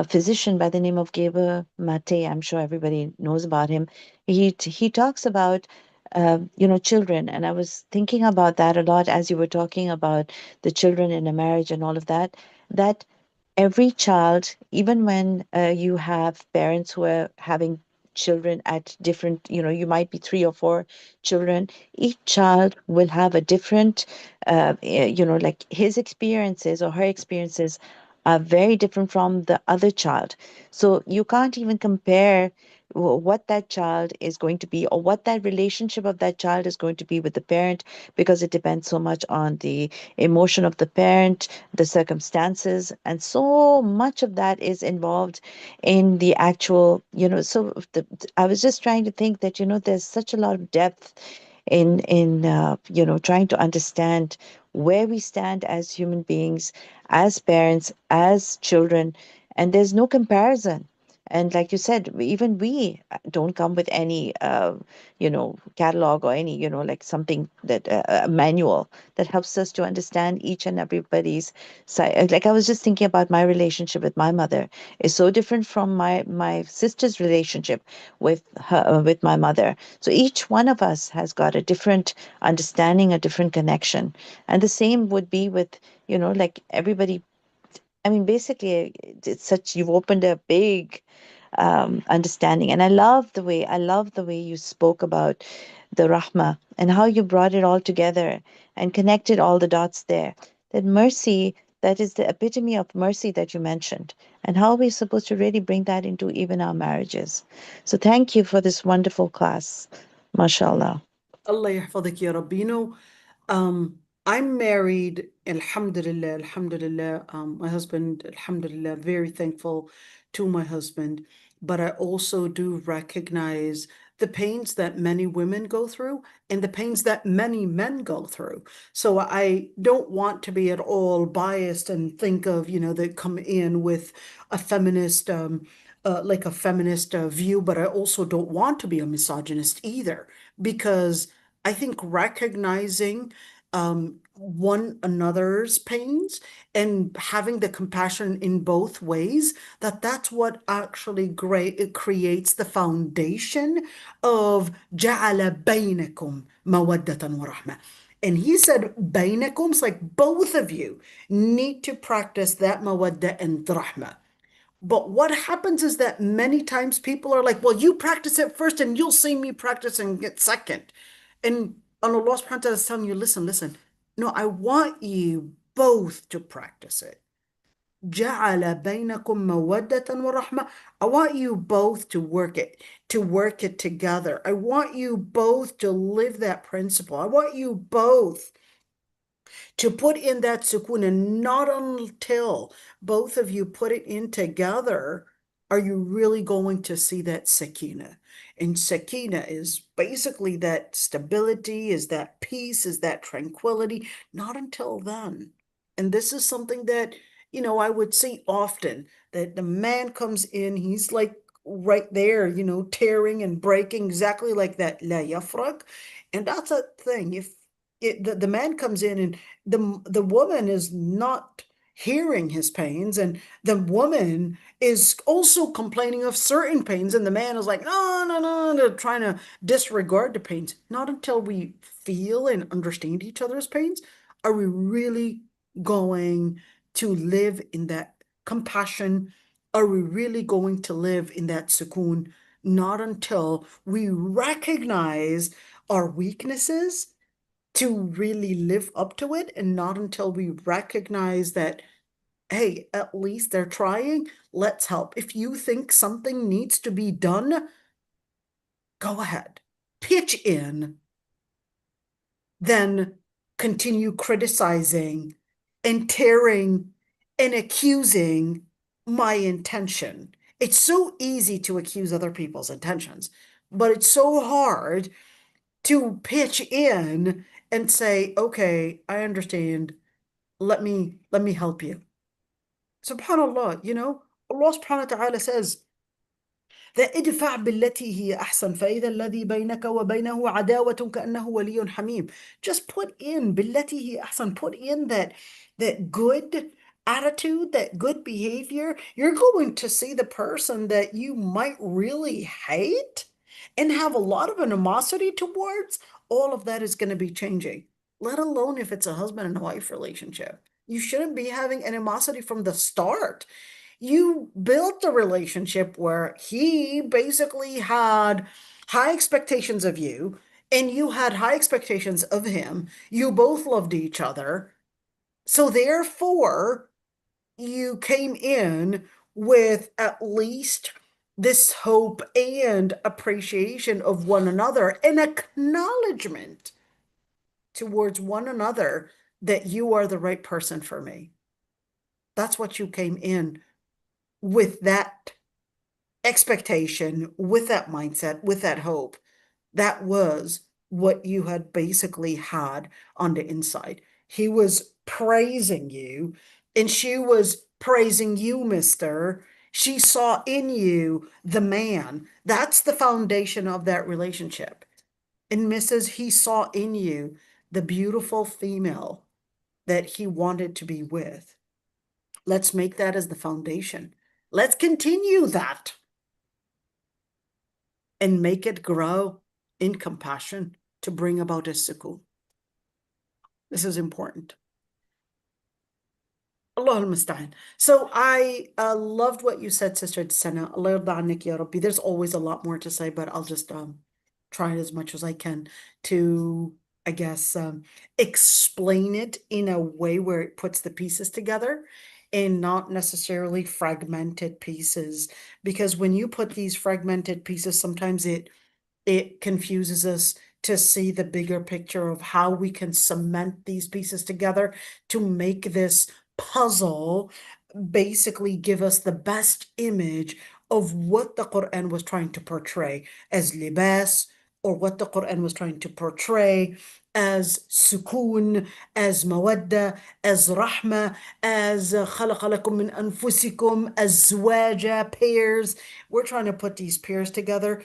physician by the name of Geber Mate. I'm sure everybody knows about him. He talks about children, and I was thinking about that a lot as you were talking about the children in a marriage and all of that. That every child, even when you have parents who are having children at different, you might be three or four children, each child will have a different, like his experiences or her experiences are very different from the other child. So you can't even compare what that child is going to be or what that relationship of that child is going to be with the parent, because it depends so much on the emotion of the parent, the circumstances, and so much of that is involved in the actual, I was just trying to think that, there's such a lot of depth in trying to understand where we stand as human beings, as parents, as children, and there's no comparison. And like you said, even we don't come with any catalog or any like something that a manual that helps us to understand each and everybody's side. Like I was just thinking about my relationship with my mother is so different from my sister's relationship with my mother. So each one of us has got a different understanding, a different connection. And the same would be with, like everybody. I mean, basically, it's such, you've opened a big understanding. And I love the way you spoke about the Rahma and how you brought it all together and connected all the dots there. That mercy, that is the epitome of mercy that you mentioned, and how we're supposed to really bring that into even our marriages. So thank you for this wonderful class. MashaAllah. Allah يحفظك يا رب. I'm married, alhamdulillah, alhamdulillah. My husband, alhamdulillah, very thankful to my husband. But I also do recognize the pains that many women go through and the pains that many men go through. So I don't want to be at all biased and think of, they come in with a feminist, like a feminist view, but I also don't want to be a misogynist either, because I think recognizing one another's pains and having the compassion in both ways, that's what actually great it creates the foundation of جعل بينكم مودة ورحمة. And he said بينكم, it's like both of you need to practice that mawadda and rahma. But what happens is that many times people are like, well, you practice it first and you'll see me practicing it second. And Allah subhanahu wa ta'ala is telling you, listen, listen. No, I want you both to practice it. جَعَلَ بَيْنَكُم مَوَدَّةً وَرَحْمَةً. I want you both to work it together. I want you both to live that principle. I want you both to put in that sukoon, and not until both of you put it in together are you really going to see that sakina. And sakina is basically that stability, is that peace, is that tranquility. Not until then. And this is something that, I would see often, that the man comes in, he's like right there, tearing and breaking, exactly like that la yafrak. And that's a thing. If the man comes in and the woman is not hearing his pains, and the woman is also complaining of certain pains, and the man is like, no, no, no, no, trying to disregard the pains. Not until we feel and understand each other's pains are we really going to live in that compassion. Are we really going to live in that sukoon? Not until we recognize our weaknesses to really live up to it, and not until we recognize that, hey, at least they're trying. Let's help. If you think something needs to be done, go ahead, pitch in, then continue criticizing and tearing and accusing my intention. It's so easy to accuse other people's intentions, but it's so hard to pitch in and say, okay, I understand. Let me help you. SubhanAllah, Allah subhanahu wa ta'ala says that ادفع بالتي هي أحسن فإذا الذي بينك وبينه عداوة كأنه ولي حميم. Just put in بالتي هي أحسن, put in that good attitude, that good behavior. You're going to see the person that you might really hate and have a lot of animosity towards. All of that is going to be changing, let alone if it's a husband and wife relationship. You shouldn't be having animosity from the start. You built a relationship where he basically had high expectations of you, and you had high expectations of him. You both loved each other. So therefore, you came in with at least this hope and appreciation of one another, and acknowledgement towards one another that you are the right person for me. That's what you came in with, that expectation, with that mindset, with that hope. That was what you had basically had on the inside. He was praising you, and she was praising you, mister. She saw in you the man. That's the foundation of that relationship. And Mrs., he saw in you the beautiful female that he wanted to be with. Let's make that as the foundation. Let's continue that and make it grow in compassion to bring about a sukoon. This is important. Allah al-Musta'an. So I loved what you said, Sister Sana. Allah yarda annik ya Rabbi. There's always a lot more to say, but I'll just try as much as I can to, I guess, explain it in a way where it puts the pieces together and not necessarily fragmented pieces. Because when you put these fragmented pieces, sometimes it confuses us to see the bigger picture of how we can cement these pieces together to make this puzzle basically give us the best image of what the Quran was trying to portray as libas, or what the Quran was trying to portray as sukoon, as mawadda, as rahma, as khalaqa lakum min anfusikum, as zwaja, pairs. We're trying to put these pairs together,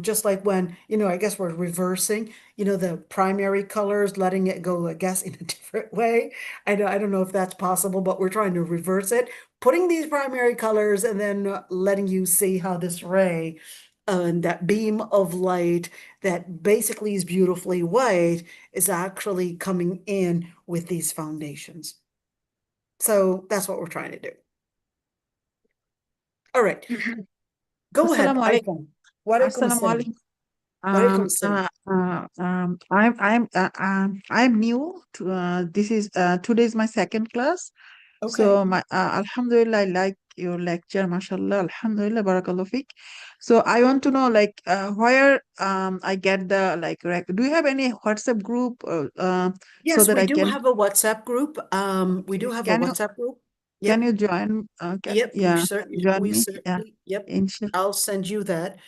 just like when, I guess we're reversing, the primary colors, letting it go, I guess, in a different way. I don't know if that's possible, but we're trying to reverse it, putting these primary colors and then letting you see how this ray and that beam of light that basically is beautifully white is actually coming in with these foundations. So that's what we're trying to do. All right. Go ahead. Assalamu alaikum. Alaikum. Wa alaikum Assalamu assalam. alaikum. Wa alaikum assalam. I'm new to this is today is my second class. Okay. So my Alhamdulillah, I like your lecture, mashallah, Alhamdulillah, Barakallah Fik. So I want to know like where I get the like do you have any WhatsApp group so Yes, that we I do can have a WhatsApp group. We okay, do have a WhatsApp group. can Yep. you join Yep, yeah join we me? Yeah, certainly, yep. inshallah. I'll send you that.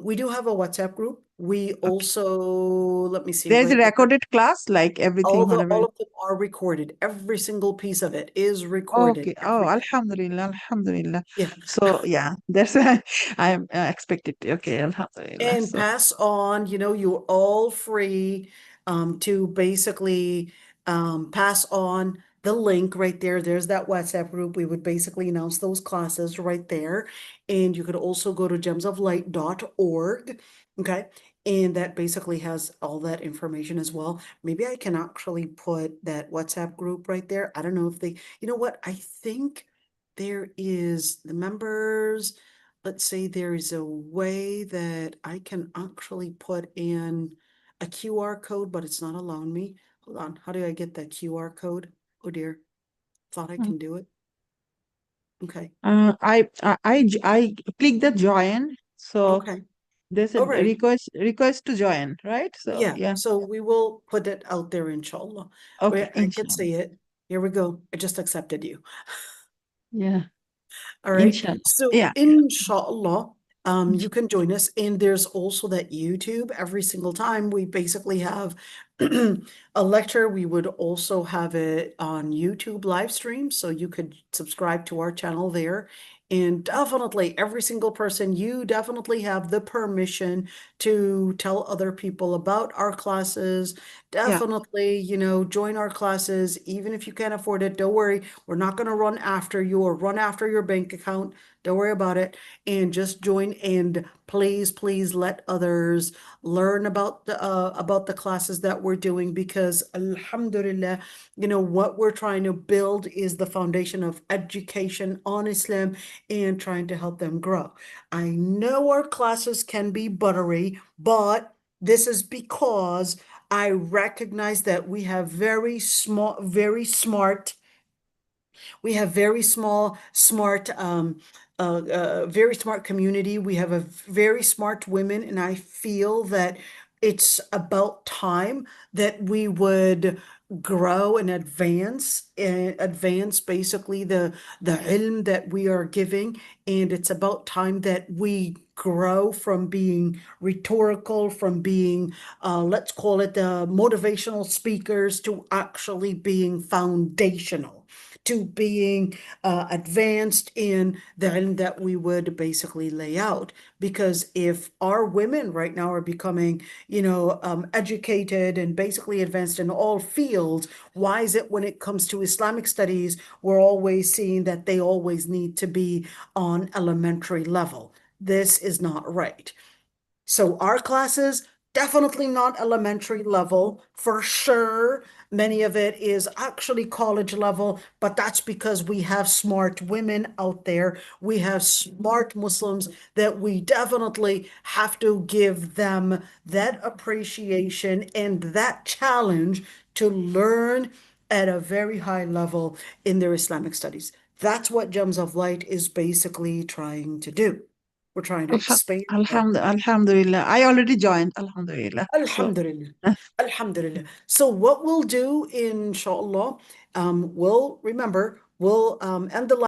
We do have a WhatsApp group. We Okay. also, let me see, There's a right there. recorded class, like everything, whatever. All of them are recorded. Every single piece of it is recorded. Okay. Oh, Everything. Alhamdulillah, Alhamdulillah. Yeah. So yeah, that's why I'm expected. Okay, Alhamdulillah. And So pass on, you're all free to basically pass on the link right there. There's that WhatsApp group. We would basically announce those classes right there. And you could also go to gemsoflight.org. Okay. And that basically has all that information as well. Maybe I can actually put that WhatsApp group right there. I don't know if they, you know what? I think there is the members. Let's say there is a way that I can actually put in a QR code, but it's not allowing me. Hold on. How do I get that QR code? Oh dear. Thought I mm, can do it. Okay. I click the join. So Okay. there's a All right. request to join, right? So Yeah. yeah. So we will put it out there, inshallah. Okay, Where I can inshallah. see it. Here we go. I just accepted you. Yeah, All right. inshallah. So Yeah, inshallah, you can join us. And there's also that YouTube. Every single time we basically have a lecture, we would also have it on YouTube live stream. So you could subscribe to our channel there. And definitely, every single person, you definitely have the permission to tell other people about our classes. yeah. Definitely, join our classes, even if you can't afford it. Don't worry. We're not going to run after you or run after your bank account. Don't worry about it. And just join and please, please let others learn about the classes that we're doing because alhamdulillah, what we're trying to build is the foundation of education on Islam and trying to help them grow. I know our classes can be buttery, but this is because I recognize that we have very smart, very smart community. We have a very smart women, and I feel that it's about time that we would grow and advance basically the ilm that we are giving, and it's about time that we grow from being rhetorical, from being let's call it the motivational speakers to actually being foundational, to being advanced in the ilm that we would basically lay out. Because if our women right now are becoming, educated and basically advanced in all fields, why is it when it comes to Islamic studies, we're always seeing that they always need to be on elementary level? This is not right. So our classes, definitely not elementary level for sure. Many of it is actually college level, but that's because we have smart women out there. We have smart Muslims that we definitely have to give them that appreciation and that challenge to learn at a very high level in their Islamic studies. That's what Gems of Light is basically trying to do. We're trying to expand our Alhamdulillah. I already joined. Alhamdulillah. So Alhamdulillah. Alhamdulillah. So what we'll do, inshallah, we'll end the